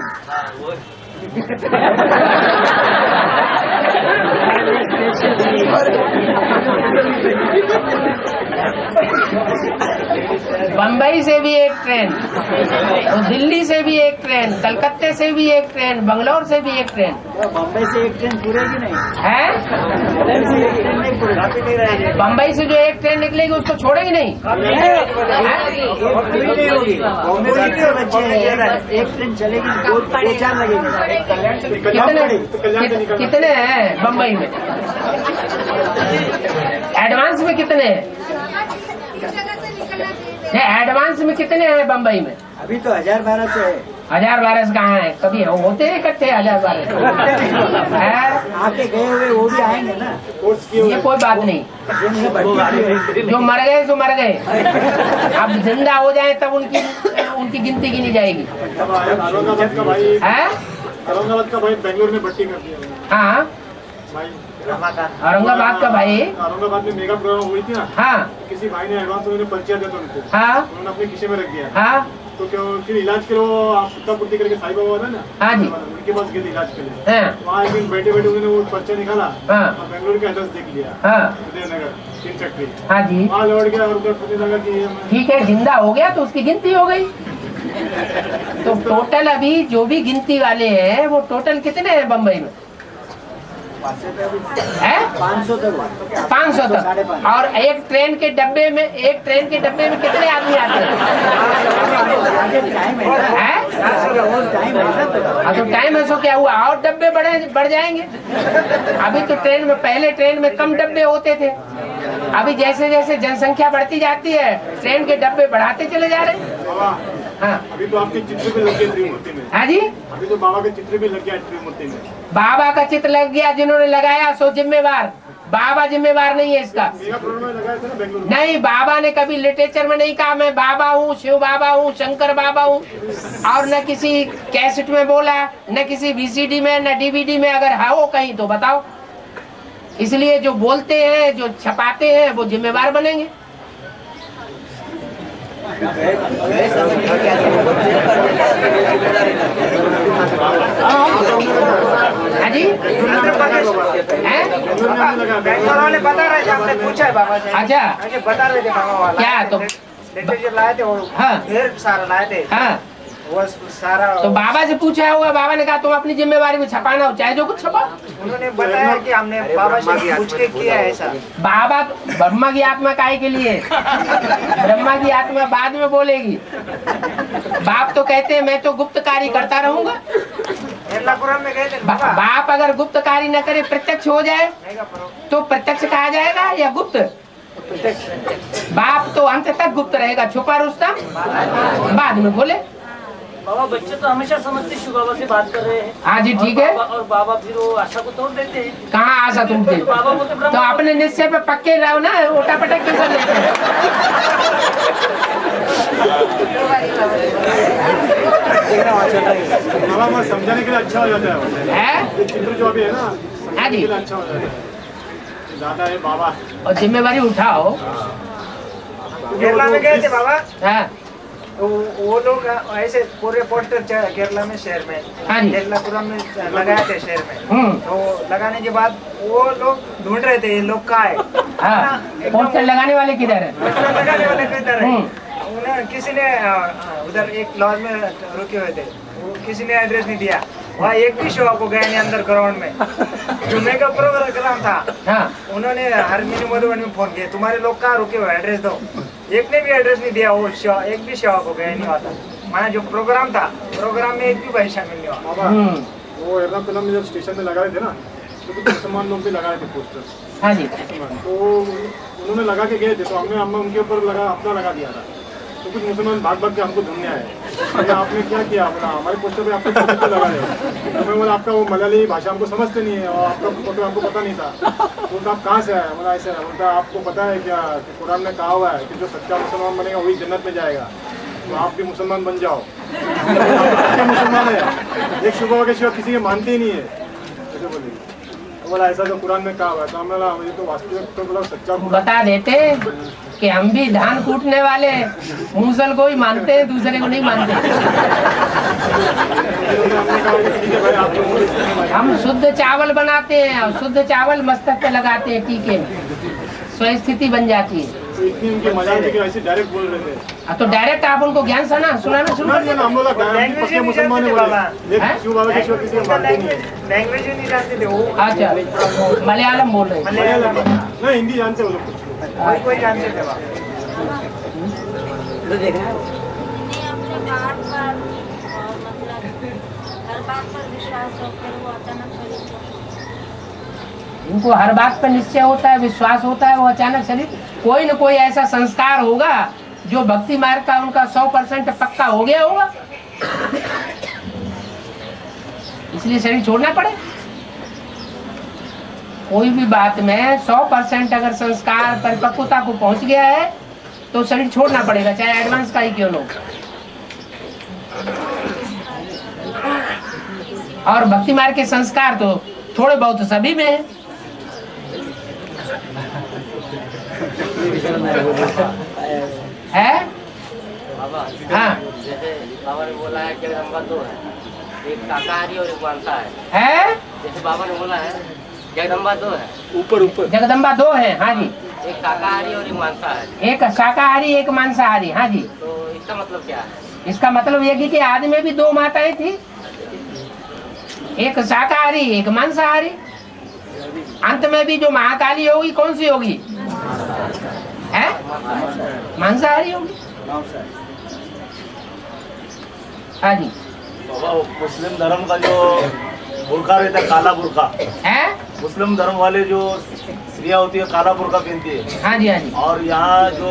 [SPEAKER 1] बम्बई से भी एक ट्रेन, तो दिल्ली से भी एक ट्रेन, कलकत्ते से भी एक ट्रेन, बंगलौर से भी एक ट्रेन।
[SPEAKER 3] बम्बई से एक ट्रेन पूरेगी नहीं
[SPEAKER 1] है? बम्बई से जो एक ट्रेन निकलेगी उसको छोड़ेगी नहीं।
[SPEAKER 3] एक ट्रेन चलेगी, 2-4 लगेगी।
[SPEAKER 1] कितने हैं बम्बई में? एडवांस में कितने हैं? एडवांस में कितने हैं बम्बई में?
[SPEAKER 3] अभी तो 1012 है।
[SPEAKER 1] 1012 कहाँ है? कभी होते हैं इकट्ठे 1012 है?
[SPEAKER 3] आके गए हुए वो भी आएंगे ना।
[SPEAKER 1] ये कोई बात नहीं, जो मर गए सो मर गए, अब जिंदा हो जाए तब उनकी गिनती गिनी जाएगी।
[SPEAKER 4] औरंगाबाद का भाई बेंगलोर में भर्ती कर दिया।
[SPEAKER 1] हाँ, औरंगाबाद का भाई,
[SPEAKER 4] औरंगाबाद में मेगा प्रोग्राम हुई थी ना।
[SPEAKER 1] हाँ,
[SPEAKER 4] किसी भाई ने एडवांस उन्होंने पर्चियां दिया था उनको।
[SPEAKER 1] हाँ,
[SPEAKER 4] उन्होंने अपने खीसे में रख दिया।
[SPEAKER 1] हाँ,
[SPEAKER 4] तो क्या फिर इलाज के लिए आप सुत्ता पूर्ति करके साई बाबा है ना,
[SPEAKER 1] हाँ जी,
[SPEAKER 4] उनके पास गए थे इलाज के लिए।
[SPEAKER 1] हाँ,
[SPEAKER 4] वहाँ एक दिन बैठे उन्होंने वो पर्चा निकाला,
[SPEAKER 1] हाँ,
[SPEAKER 4] और बेंगलोर का एड्रेस देख लिया।
[SPEAKER 1] हाँ,
[SPEAKER 4] उदयनगर 3 फैक्ट्री।
[SPEAKER 1] हाँ जी,
[SPEAKER 4] वहाँ लौट गया और उधर पता लगा कि
[SPEAKER 1] ठीक है, जिंदा हो गया तो उसकी गिनती हो गई। तो टोटल अभी जो भी गिनती वाले हैं वो टोटल कितने हैं बम्बई में? 500 तक। और एक ट्रेन के डब्बे में कितने आदमी आते हैं? तो टाइम है सो क्या हुआ, और डब्बे बढ़ जाएंगे। अभी तो पहले ट्रेन में कम डब्बे होते थे, अभी जैसे जैसे जनसंख्या बढ़ती जाती है ट्रेन के डब्बे बढ़ाते चले जा रहे हैं। हाँ
[SPEAKER 10] अभी तो आपके चित्र भी लग गए त्रिमूर्ति में।
[SPEAKER 1] हाँ जी,
[SPEAKER 10] अभी तो बाबा के चित्र भी लग गया त्रिमूर्ति में।
[SPEAKER 1] बाबा का चित्र लग गया, जिन्होंने लगाया सो जिम्मेवार, बाबा जिम्मेवार नहीं है इसका। नहीं, बाबा ने कभी लिटरेचर में नहीं कहा मैं बाबा हूँ, शिव बाबा हूँ, शंकर बाबा हूँ, और न किसी कैसेट में बोला, न किसी VCD में, न DVD में। अगर है वो कहीं तो बताओ। इसलिए जो बोलते हैं, जो छपाते हैं, वो जिम्मेवार बनेंगे। हाँ जी,
[SPEAKER 2] बैंगलोर वाले बता रहे थे, हमने पूछा है बाबा से।
[SPEAKER 1] अच्छा,
[SPEAKER 2] बता रहे थे बाबा वाला
[SPEAKER 1] क्या तो
[SPEAKER 2] लिटरेचर लाए थे वो।
[SPEAKER 1] हाँ,
[SPEAKER 2] ढेर सारा लाए थे।
[SPEAKER 1] हाँ,
[SPEAKER 2] वो सारा
[SPEAKER 1] तो बाबा से पूछा होगा, बाबा ने कहा तुम अपनी जिम्मेवारी में छपाना हो, चाहे जो कुछ छपा।
[SPEAKER 2] उन्होंने बताया कि हमने बाबा से पूछ के किया है ऐसा।
[SPEAKER 1] बाबा ब्रह्मा की आत्मा काहे के लिए? ब्रह्मा की आत्मा बाद में बोलेगी। बाप तो कहते हैं मैं तो गुप्त कार्य करता रहूंगा।
[SPEAKER 2] एर्नाकुलम में गए थे
[SPEAKER 1] बाप अगर गुप्त कार्य न करे, प्रत्यक्ष हो जाए तो प्रत्यक्ष कहा जाएगा या गुप्त? बाप तो अंत तक गुप्त रहेगा, छुपा रुस्तम बाद में बोले।
[SPEAKER 3] बाबा बच्चे तो हमेशा समझते शिव बाबा से बात कर रहे हैं।
[SPEAKER 1] हाँ जी, ठीक है।
[SPEAKER 3] और बाबा फिर वो आशा को तोड़ देते हैं।
[SPEAKER 1] कहाँ आशा तोड़ते? तो अपने निश्चय पे पक्के रहो ना, उल्टा पटक क्यों कर लेते हैं?
[SPEAKER 10] बाबा समझाने के लिए अच्छा हो जाता है। चित्र जो अभी है ना,
[SPEAKER 1] हाँ जी,
[SPEAKER 10] अच्छा हो जाता है। ज्यादा है बाबा,
[SPEAKER 1] और जिम्मेवारी उठाओ।
[SPEAKER 2] केरला में गए थे बाबा।
[SPEAKER 1] हाँ,
[SPEAKER 2] तो वो लोग ऐसे पूरे पोस्टर केरला में शहर में, केरलापुरम में लगाए थे शहर में। तो लगाने के बाद वो लोग ढूंढ रहे थे ये लोग कहाँ है।
[SPEAKER 1] हाँ, पोस्टर लगाने वाले किधर है?
[SPEAKER 2] पोस्टर लगाने वाले किधर है? उन्हें किसी ने उधर एक लॉज में रुके हुए थे, वो किसी ने एड्रेस नहीं दिया। वहाँ एक भी शो आपको गया नहीं अंदर ग्राउंड में। जुम्मे का प्रोग्राम था। हाँ। उन्होंने हर मिनी मधुबनी में फोन किया, तुम्हारे लोग कहाँ रुके हुए, एड्रेस दो। एक ने भी एड्रेस नहीं दिया। वो शो एक भी शो आपको गया नहीं हुआ था। माना जो प्रोग्राम था, प्रोग्राम में एक भी भाई शामिल नहीं हुआ।
[SPEAKER 10] वो एर्नाकुलम में जब स्टेशन में लगाए थे ना, तो कुछ मुसलमान लोग भी लगाए थे पोस्टर।
[SPEAKER 1] हाँ जी।
[SPEAKER 10] तो उन्होंने लगा के गए थे, तो हमने उनके ऊपर अपना लगा दिया था। तो कुछ मुसलमान भाग भाग के हमको ढूंढने आए, आपने क्या किया? बोला हमारे पोस्टर पे आपके फोटो लगाए। तो मैं बोला आपका वो मलयाली भाषा हमको समझते नहीं है और आपका फोटो हमको पता नहीं था। बोलता आप कहाँ से आए? बोला ऐसा है। बोलता आपको पता है क्या कि कुरान में कहा हुआ है कि जो सच्चा मुसलमान बनेगा वही जन्नत में जाएगा, तो आप भी मुसलमान बन जाओ। क्या मुसलमान है? एक शुभ के शिवा किसी के मानते ही नहीं है, ऐसे बोले। बोला ऐसा जो कुरान में कहा हुआ है। तो हमने बोला तो वास्तविक तो बोला सच्चा
[SPEAKER 1] बता देते कि हम भी धान कूटने वाले मूसल को ही मानते हैं, दूसरे को नहीं मानते। हम शुद्ध चावल बनाते हैं और शुद्ध चावल मस्तक पे लगाते हैं टीके में, स्व स्थिति बन जाती है।
[SPEAKER 10] तो इतनी उनकी मजाक थी कि ऐसे डायरेक्ट बोल रहे थे।
[SPEAKER 1] तो डायरेक्ट आप उनको ज्ञान सुनाना शुरू कर दिया।
[SPEAKER 10] हम लोग पक्के मुसलमान है,
[SPEAKER 2] लैंग्वेज नहीं जानते थे वो।
[SPEAKER 1] अच्छा, मलयालम बोल रहे हैं?
[SPEAKER 10] नहीं, हिंदी जानते हो लोग,
[SPEAKER 2] कोई जानते थे।
[SPEAKER 9] तो देखना है अपने बात पर मतलब हर बात पर विश्वास होकर वो अचानक
[SPEAKER 1] इनको हर बात पर निश्चय होता है, विश्वास होता है, वो अचानक शरीर कोई न कोई ऐसा संस्कार होगा जो भक्ति मार्ग का उनका 100% पक्का हो गया होगा, इसलिए शरीर छोड़ना पड़े। कोई भी बात में 100% अगर संस्कार परिपक्वता को पहुंच गया है तो शरीर छोड़ना पड़ेगा, चाहे एडवांस का ही क्यों न हो। और भक्ति मार्ग के संस्कार तो थोड़े बहुत सभी में है। है? हाँ,
[SPEAKER 5] जैसे बाबा ने बोला है कि जगदम्बा दो है, एक शाकाहारी और एक मांसाहारी
[SPEAKER 1] है?
[SPEAKER 5] जैसे बाबा ने बोला है जगदम्बा दो है,
[SPEAKER 1] ऊपर जगदम्बा दो है। हाँ जी,
[SPEAKER 5] एक शाकाहारी और एक मांसाहारी।
[SPEAKER 1] एक शाकाहारी एक मांसाहारी। हाँ जी,
[SPEAKER 5] तो इसका मतलब क्या है?
[SPEAKER 1] इसका मतलब ये कि आदि में भी दो माताएं थी, एक शाकाहारी एक मांसाहारी। अंत में भी जो महाकाली होगी कौन सी होगी? है? मांसाहारी होगी। हाँ जी।
[SPEAKER 8] मुस्लिम धर्म का जो बुर्का रहता है, काला बुर्का
[SPEAKER 1] है,
[SPEAKER 8] मुस्लिम धर्म वाले जो स्त्रियाँ होती है काला बुर्का पहनती है।
[SPEAKER 1] हाँ जी, हाँ जी।
[SPEAKER 8] और यहाँ जो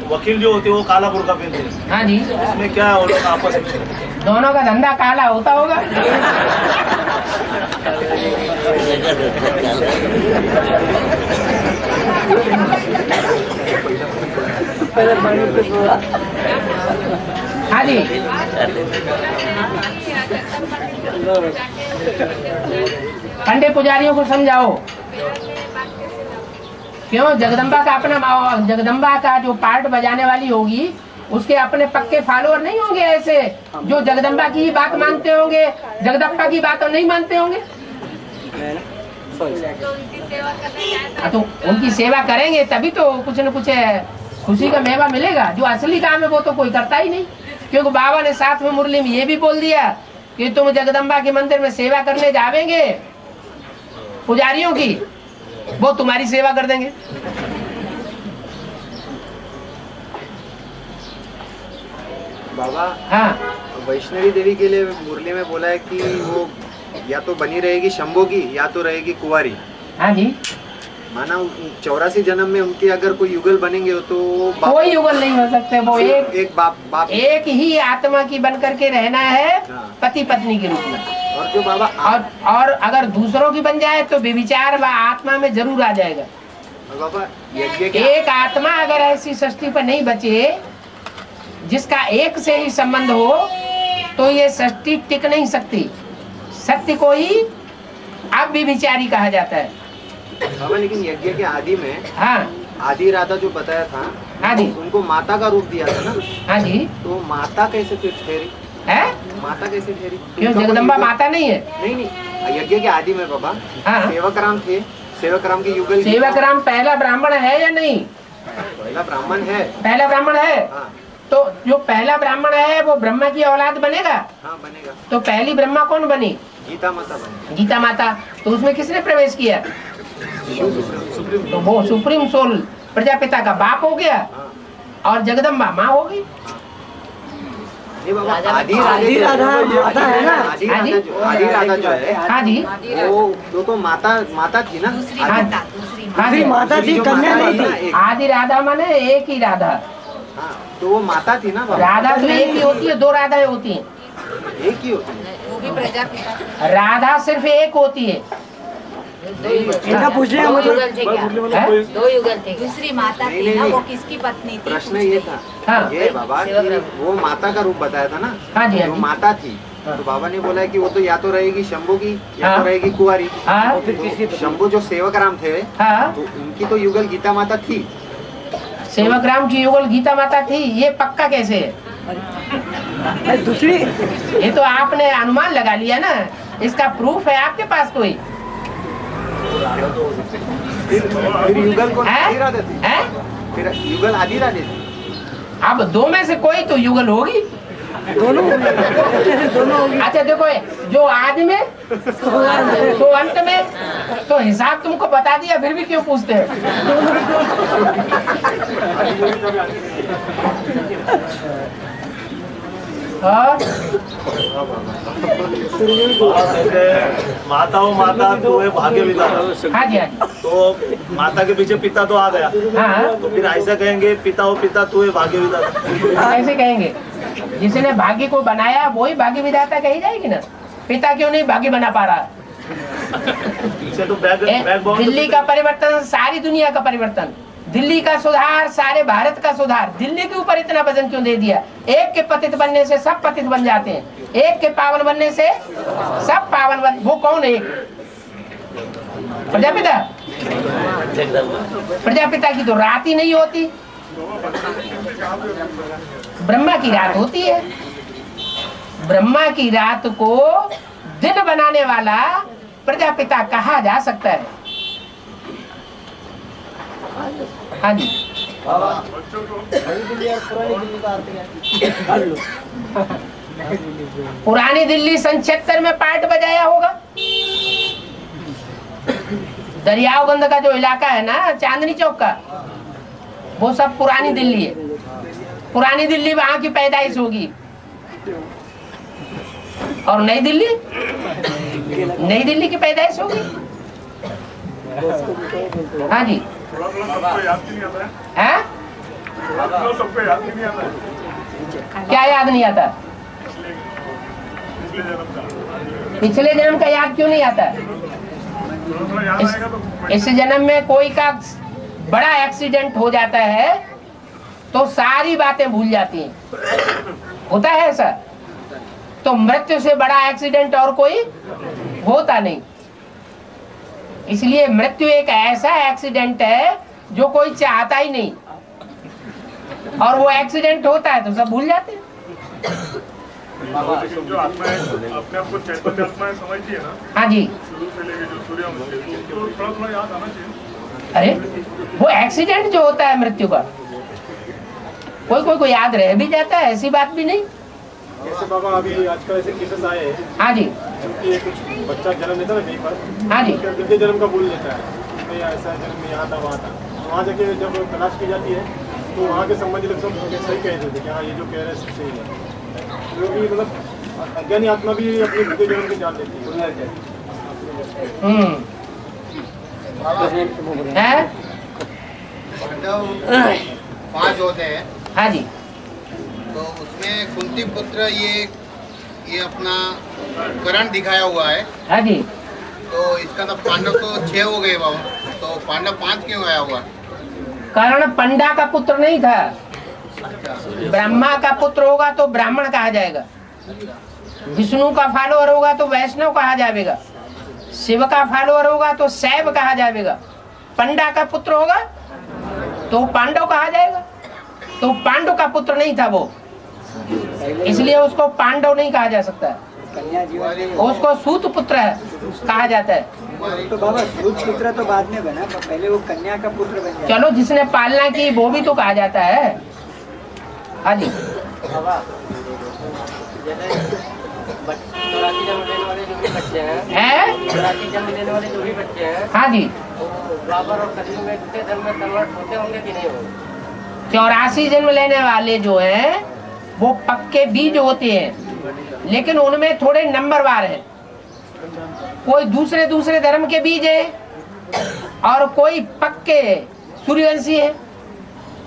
[SPEAKER 8] वकील जो होते हैं वो काला बुर्का पहनते हैं।
[SPEAKER 1] हाँ जी।
[SPEAKER 8] इसमें क्या है वो लोग आपस में?
[SPEAKER 1] दोनों का धंधा काला होता होगा। हाँ जी। पंडित पुजारियों को समझाओ। क्यों? जगदम्बा का अपना, जगदम्बा का जो पार्ट बजाने वाली होगी उसके अपने पक्के फॉलोअर नहीं होंगे ऐसे जो जगदम्बा की ही बात मानते होंगे, जगदम्बा की बात नहीं मानते होंगे। तो उनकी सेवा करेंगे तभी तो कुछ न कुछ खुशी का मेवा मिलेगा। जो असली काम है वो तो कोई करता ही नहीं, क्योंकि बाबा ने साथ में मुरली में ये भी बोल दिया कि तुम जगदम्बा के मंदिर में सेवा करने जावेंगे पुजारियों की, वो तुम्हारी सेवा कर देंगे।
[SPEAKER 5] बाबा,
[SPEAKER 1] हाँ,
[SPEAKER 5] वैष्णवी देवी के लिए मुरली में बोला है कि वो या तो बनी रहेगी शंभो की या तो रहेगी कुंवारी।
[SPEAKER 1] हाँ जी।
[SPEAKER 5] माना 84 जन्म में उनके अगर कोई युगल बनेंगे तो
[SPEAKER 1] कोई युगल नहीं हो सकते। वो एक
[SPEAKER 5] बाप
[SPEAKER 1] एक ही आत्मा की बन करके रहना है, पति पत्नी के रूप में।
[SPEAKER 5] और जो बाबा
[SPEAKER 1] और अगर दूसरों की बन जाए तो व्यभिचार व आत्मा में जरूर आ जाएगा।
[SPEAKER 5] बाबा
[SPEAKER 1] एक आत्मा अगर ऐसी सृष्टि पर नहीं बचे जिसका एक से ही संबंध हो तो ये सृष्टि टिक नहीं सकती। सत्य को ही अब व्यभिचारी कहा जाता है।
[SPEAKER 5] बाबा लेकिन यज्ञ के आदि में,
[SPEAKER 1] हाँ,
[SPEAKER 5] आदि राधा जो बताया था,
[SPEAKER 1] हाँ जी,
[SPEAKER 5] उनको माता का रूप दिया था ना।
[SPEAKER 1] हाँ जी।
[SPEAKER 5] तो माता कैसे फिर ठहरी
[SPEAKER 1] है?
[SPEAKER 5] माता कैसे ठहरी?
[SPEAKER 1] क्यों जगदम्बा माता नहीं है?
[SPEAKER 5] नहीं, यज्ञ के आदि में बाबा सेवक राम थे, सेवक राम के युगल।
[SPEAKER 1] सेवक राम पहला ब्राह्मण है या नहीं?
[SPEAKER 5] पहला ब्राह्मण है।
[SPEAKER 1] पहला ब्राह्मण है।
[SPEAKER 5] हाँ।
[SPEAKER 1] तो जो पहला ब्राह्मण है वो ब्रह्मा की औलाद बनेगा।
[SPEAKER 5] हाँ, बनेगा।
[SPEAKER 1] तो पहली ब्रह्मा कौन बनी?
[SPEAKER 5] गीता माता बनी।
[SPEAKER 1] गीता माता। तो उसमें किसने प्रवेश किया? तो वो सुप्रीम सोल प्रजापिता का बाप हो गया और जगदम्बा माँ हो गई।
[SPEAKER 5] आदि राधा है ना, आदि राधा जो है,
[SPEAKER 1] हाँ जी,
[SPEAKER 5] वो तो माता थी ना।
[SPEAKER 1] दूसरी माता थी, कन्या नहीं थी। आदि राधा माने एक ही राधा।
[SPEAKER 5] हाँ, तो वो माता थी ना।
[SPEAKER 1] राधा तो एक ही होती है, दो राधाएं होती हैं।
[SPEAKER 5] एक ही होती है,
[SPEAKER 9] वो भी प्रजापिता।
[SPEAKER 1] राधा सिर्फ एक होती है।
[SPEAKER 9] दो युगल थे क्या? दो युगल थे। दूसरी माता थी ना, वो किसकी पत्नी थी?
[SPEAKER 5] प्रश्न ये था।
[SPEAKER 1] हाँ।
[SPEAKER 5] ये बाबा वो माता का रूप बताया था ना।
[SPEAKER 1] हाँ जी,
[SPEAKER 5] वो माता थी। तो बाबा ने बोला है कि वो तो या तो रहेगी शंभू की या तो रहेगी कुंवारी। तो शंभू जो सेवक राम थे, तो उनकी तो युगल गीता माता थी।
[SPEAKER 1] सेवक राम की युगल गीता माता थी, ये पक्का कैसे है? दूसरी ये तो आपने अनुमान लगा लिया ना, इसका प्रूफ है आपके पास कोई?
[SPEAKER 5] फिर युगल को आदि राधा थी। फिर युगल आदि राधा थी।
[SPEAKER 1] अब दो में से कोई तो युगल होगी। दोनों होगी। अच्छा देखो, जो आदि में तो अंत में, तो हिसाब तुमको बता दिया फिर भी क्यों पूछते हो?
[SPEAKER 8] माता तो है भाग्य विधाता।
[SPEAKER 1] हाँ जी, हाँ जी।
[SPEAKER 8] तो माता के पीछे पिता तो आ गया।
[SPEAKER 1] हाँ।
[SPEAKER 8] तो फिर ऐसा कहेंगे पिता हो पिता तू है भाग्य विधाता।
[SPEAKER 1] ऐसे कहेंगे, जिसने भाग्य को बनाया वही भाग्य विधाता कही जाएगी ना। पिता क्यों नहीं भाग्य बना पा रहा?
[SPEAKER 8] पीछे तो
[SPEAKER 1] दिल्ली का परिवर्तन, सारी दुनिया का परिवर्तन, दिल्ली का सुधार, सारे भारत का सुधार। दिल्ली के ऊपर इतना वजन क्यों दे दिया? एक के पतित बनने से सब पतित बन जाते हैं, एक के पावन बनने से सब पावन बन। वो कौन है? प्रजापिता। प्रजापिता की तो रात ही नहीं होती, ब्रह्मा की रात होती है। ब्रह्मा की रात को दिन बनाने वाला प्रजापिता कहा जा सकता है। हाँ जी। पुरानी दिल्ली सन 76 में पार्ट बजाया होगा। दरियागंज का जो इलाका है ना, चांदनी चौक का, वो सब पुरानी दिल्ली है। पुरानी दिल्ली वहां की पैदाइश होगी। और नई दिल्ली, नई दिल्ली की पैदाइश होगी। हाँ जी।
[SPEAKER 10] थोड़ा थोड़ा सबको याद क्यों नहीं आता है?
[SPEAKER 1] हैं?
[SPEAKER 10] थोड़ा थोड़ा सबको याद क्यों नहीं आता है?
[SPEAKER 1] क्या याद नहीं आता?
[SPEAKER 10] पिछले जन्म का
[SPEAKER 1] पिछले जन्म का याद क्यों नहीं आता?
[SPEAKER 10] थोड़ा थोड़ा याद आएगा तो
[SPEAKER 1] इस जन्म में कोई का बड़ा एक्सीडेंट हो जाता है तो सारी बातें भूल जाती हैं, होता है ऐसा? तो मृत्यु से बड़ा एक्सीडेंट और कोई होता नहीं। इसलिए मृत्यु एक ऐसा एक्सीडेंट है जो कोई चाहता ही नहीं, और वो एक्सीडेंट होता है तो सब भूल जाते हैं।
[SPEAKER 10] लेकिन जो आत्मा है अपने आप को चैतन्य आत्मा समझती है ना,
[SPEAKER 1] हाँ जी।
[SPEAKER 10] शुरू से लेके जो सूर्य तो थोड़ा थोड़ा याद आना चाहिए।
[SPEAKER 1] अरे वो एक्सीडेंट जो होता है मृत्यु का, कोई कोई को याद रह भी जाता है, ऐसी बात भी नहीं।
[SPEAKER 10] जैसे बाबा अभी आजकल ऐसे केसेस आए हैं,
[SPEAKER 1] हाँ जी।
[SPEAKER 10] क्योंकि कुछ बच्चा जन्म लेता है कहीं पर,
[SPEAKER 1] हाँ जी।
[SPEAKER 10] पिछले जन्म का भूल लेता है, नहीं ऐसा जन्म में यहाँ था वहाँ था, वहाँ जाके जब तलाश की जाती है तो वहाँ के संबंधी लोग सब सही कह देते कि हाँ ये जो कह रहे हैं सही है। जो भी मतलब अज्ञानी आत्मा भी अपने पिछले जन्म की जान लेती है।
[SPEAKER 11] पांच होते हैं।
[SPEAKER 1] हाँ जी।
[SPEAKER 11] तो उसमें कुंती पुत्र ये अपना करण दिखाया हुआ है।
[SPEAKER 1] हाँ जी।
[SPEAKER 11] तो इसका तो पांडव तो 6 हो गए बाबा, तो पांडव 5 क्यों आया हुआ?
[SPEAKER 1] कर्ण पंडा का पुत्र नहीं था, ब्रह्मा का पुत्र होगा तो ब्राह्मण कहा जाएगा, विष्णु का फॉलोअर होगा तो वैष्णव कहा जाएगा, शिव का फॉलोअर होगा तो शैव कहा जाएगा, पंडा का पुत्र होगा तो पांडव कहा जाएगा। तो पांडव का पुत्र नहीं था वो, इसलिए उसको पांडव नहीं कहा जा सकता, उसको सूत पुत्र कहा जाता है।
[SPEAKER 12] तो बाबा सूत पुत्र तो बाद में बना, पहले वो कन्या का पुत्र बन गया।
[SPEAKER 1] चलो जिसने पालना की वो भी तो कहा जाता है। हाँ जी।
[SPEAKER 5] जन्म लेने वाले जो भी बच्चे जन्म लेने वाले जो भी बच्चे हैं,
[SPEAKER 1] हाँ जी,
[SPEAKER 5] द्वापर और कलयुग में दूसरे धर्म में कन्वर्ट होते होंगे कि नहीं होंगे?
[SPEAKER 1] 84 जन्म लेने वाले जो हैं वो पक्के बीज होते हैं, लेकिन उनमें थोड़े नंबरवार हैं। कोई दूसरे धर्म के बीज है और कोई पक्के सूर्यवंशी है।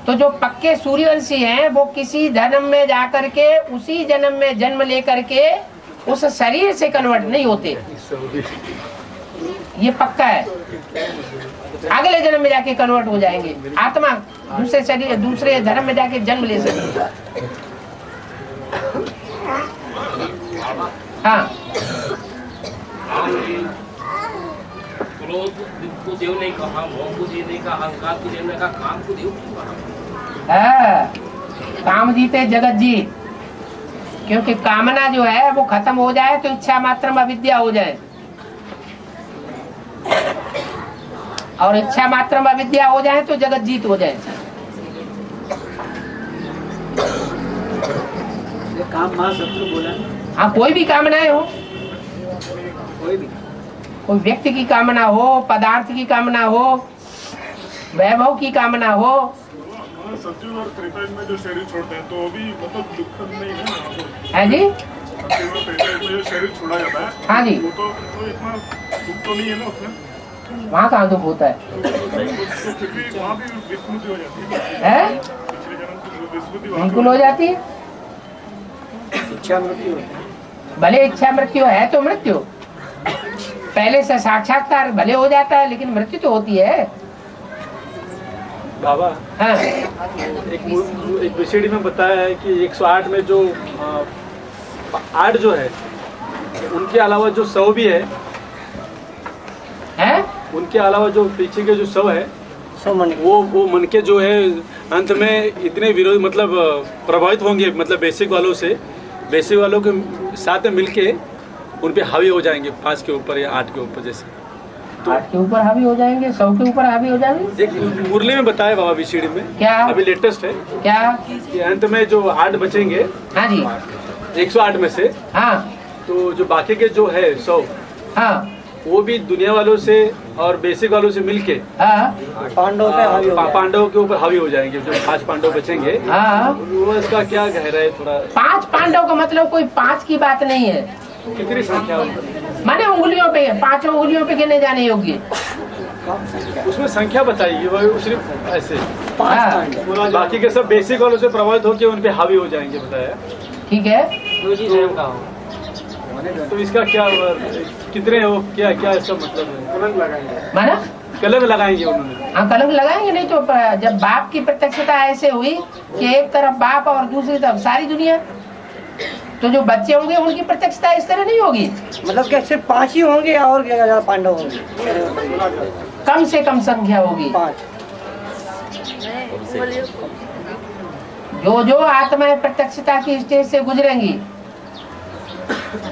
[SPEAKER 1] तो जो पक्के सूर्यवंशी हैं वो किसी धर्म में जाकर के उसी जन्म में जन्म लेकर के उस शरीर से कन्वर्ट नहीं होते, ये पक्का है। अगले जन्म में जाके कन्वर्ट हो जाएंगे, आत्मा दूसरे शरीर दूसरे धर्म में जाके जन्म ले सकती। हाँ,
[SPEAKER 13] क्रोध को देव नहीं कहा, मोह को देव नहीं कहा, अहंकार को देव नहीं कहा, काम को देव नहीं
[SPEAKER 1] कहा। काम जीते जगत जीत, क्योंकि कामना जो है वो खत्म हो जाए तो इच्छा मात्र में अविद्या हो जाए, और इच्छा मात्र में अविद्या हो जाए तो जगत जीत हो जाए।
[SPEAKER 12] काम मां शत्रु बोला।
[SPEAKER 1] हाँ, कोई भी कामनाएं हो, कोई व्यक्ति की कामना हो, पदार्थ की कामना हो, वैभव की कामना हो।
[SPEAKER 10] सत्युग और त्रेता में जो शरीर छोड़ते हैं तो वो भी मतलब दुखद नहीं है
[SPEAKER 1] है जी।
[SPEAKER 10] सत्युग और त्रेता में जो शरीर छोड़ा जाता है,
[SPEAKER 1] हाँ जी,
[SPEAKER 10] वो तो इतना दुख तो नहीं है ना उसमें।
[SPEAKER 1] वहाँ कहाँ दुख होता है?
[SPEAKER 10] तो फिर भी वहाँ भी विस्मृति हो जाती
[SPEAKER 1] है,
[SPEAKER 10] पिछले जन्म की विस्मृति
[SPEAKER 1] बिल्कुल हो जाती है।
[SPEAKER 12] इच्छा मृत्यु,
[SPEAKER 1] भले इच्छा मृत्यु है तो मृत्यु पहले से साक्षात्कार भले हो जाता है, लेकिन मृत्यु तो होती है
[SPEAKER 4] बाबा।
[SPEAKER 1] हाँ।
[SPEAKER 4] एक विषय में बताया है कि 108 में जो 8 जो है उनके अलावा जो 100 भी है, उनके अलावा जो पीछे के जो 100 है वो मन के जो है अंत में इतने विरोध मतलब प्रभावित होंगे, मतलब बेसिक वालों के साथ मिलके उन पे हावी हो जाएंगे 5 के ऊपर या 8 के ऊपर, जैसे
[SPEAKER 1] तो 8 के ऊपर हावी हो जाएंगे, 100 के ऊपर हावी हो जाएंगे।
[SPEAKER 4] एक मुरली में बताया बाबा विषय में,
[SPEAKER 1] क्या
[SPEAKER 4] अभी लेटेस्ट है
[SPEAKER 1] क्या
[SPEAKER 4] कि अंत में जो 8 बचेंगे,
[SPEAKER 1] हाँ जी,
[SPEAKER 4] 108 में से,
[SPEAKER 1] हाँ,
[SPEAKER 4] तो जो बाकी के जो है 100,
[SPEAKER 1] हाँ,
[SPEAKER 4] वो भी दुनिया वालों से और बेसिक वालों से मिलके पांडवों के ऊपर हावी हो जाएंगे। जो 5 पांडव बचेंगे,
[SPEAKER 1] हाँ,
[SPEAKER 4] वो इसका क्या गहरा है थोड़ा?
[SPEAKER 1] 5 पांडव का मतलब कोई 5 की बात नहीं है,
[SPEAKER 4] कितनी संख्या
[SPEAKER 1] माने उंगलियों पे, 5 उंगलियों पे गिने जाने योग्य।
[SPEAKER 4] उसमें संख्या बताइए, वो सिर्फ ऐसे
[SPEAKER 1] हाँ।
[SPEAKER 4] बाकी के सब बेसिक वालों से प्रभावित होकर उन पे हावी हो जाएंगे, बताया।
[SPEAKER 1] ठीक है,
[SPEAKER 4] तो इसका क्या कितने हो, क्या क्या इसका मतलब है?
[SPEAKER 10] कलंक लगाएंगे,
[SPEAKER 1] माना
[SPEAKER 4] कलंक लगाएंगे उन्होंने।
[SPEAKER 1] हाँ, कलंक लगाएंगे। नहीं तो जब बाप की प्रत्यक्षता ऐसे हुई कि एक तरफ बाप और दूसरी तरफ सारी दुनिया, तो जो बच्चे होंगे उनकी प्रत्यक्षता इस तरह नहीं होगी।
[SPEAKER 12] मतलब क्या सिर्फ 5 ही होंगे या और क्या ज्यादा पांडव होंगे?
[SPEAKER 1] कम से कम संख्या होगी।
[SPEAKER 12] 5।
[SPEAKER 1] जो जो आत्माएं प्रत्यक्षता की स्टेज से गुजरेंगी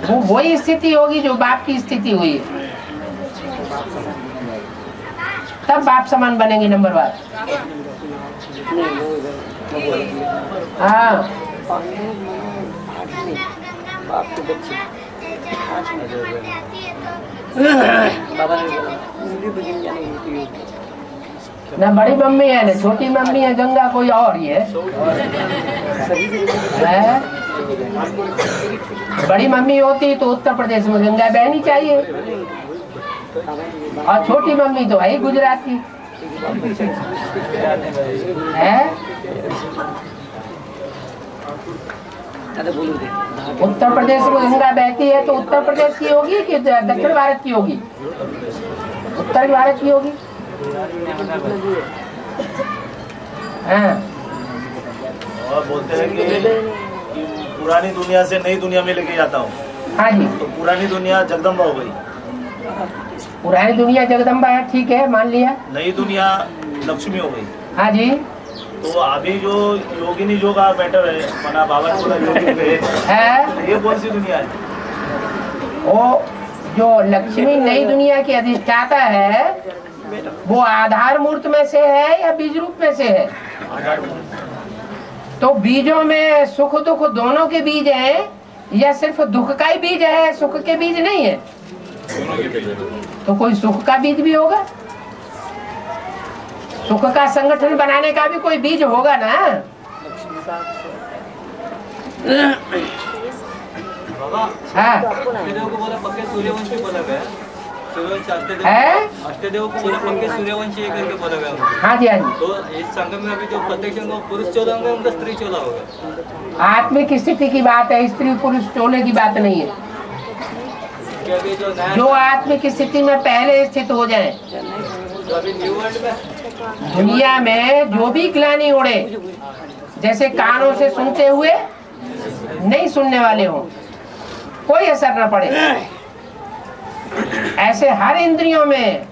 [SPEAKER 1] वो वही स्थिति होगी जो बाप की स्थिति हुई है, तब बाप समान बनेंगे। नंबर 1। हाँ, ना बड़ी मम्मी है ना छोटी मम्मी है, गंगा कोई और ही है। बड़ी मम्मी होती तो उत्तर प्रदेश में गंगा बहनी चाहिए, और छोटी मम्मी तो है गुजराती है। उत्तर प्रदेश में गंगा बहती है तो उत्तर प्रदेश की होगी कि दक्षिण भारत की होगी? उत्तर भारत की होगी। हाँ।
[SPEAKER 14] और बोलते हैं कि पुरानी दुनिया से नई दुनिया में लेके जाता हूँ।
[SPEAKER 1] हाँ जी।
[SPEAKER 14] तो पुरानी दुनिया जगदम्बा हो गई,
[SPEAKER 1] पुरानी दुनिया जगदम्बा है, ठीक है, मान लिया।
[SPEAKER 14] नई दुनिया लक्ष्मी हो गई।
[SPEAKER 1] हाँ जी।
[SPEAKER 14] तो अभी जो योगिनी जो का मैटर है, मना बाबा ने बोला योगी है, ये कौन सी दुनिया है?
[SPEAKER 1] वो जो लक्ष्मी नई दुनिया की अधिष्ठाता है वो आधार मूर्त में से है या बीज रूप में से है? तो बीजों में सुख दुख दोनों के बीज हैं या सिर्फ दुख का ही बीज है, सुख के बीज नहीं है? तो कोई सुख का बीज भी होगा, सुख का संगठन बनाने का भी कोई बीज होगा ना। हाँ,
[SPEAKER 3] अष्टदेव को बोला पक्के सूर्यवंशी बोला गया, सूर्यवंशी अष्टदेव को बोला पक्के सूर्यवंशी करके बोला गया।
[SPEAKER 1] हाँ जी, हाँ जी।
[SPEAKER 3] तो इस संगम में अभी जो प्रत्यक्ष पुरुष चोला होंगे उनका स्त्री चोला होगा।
[SPEAKER 1] आत्मिक स्थिति की बात है, स्त्री पुरुष चोले की बात नहीं है। जो आत्मिक स्थिति में पहले स्थित हो जाए,
[SPEAKER 3] तो अभी न्यू वर्ल्ड में
[SPEAKER 1] दुनिया में जो भी ग्लानि उड़े, जैसे कानों से सुनते हुए नहीं सुनने वाले हो, कोई असर न पड़े, ऐसे हर इंद्रियों में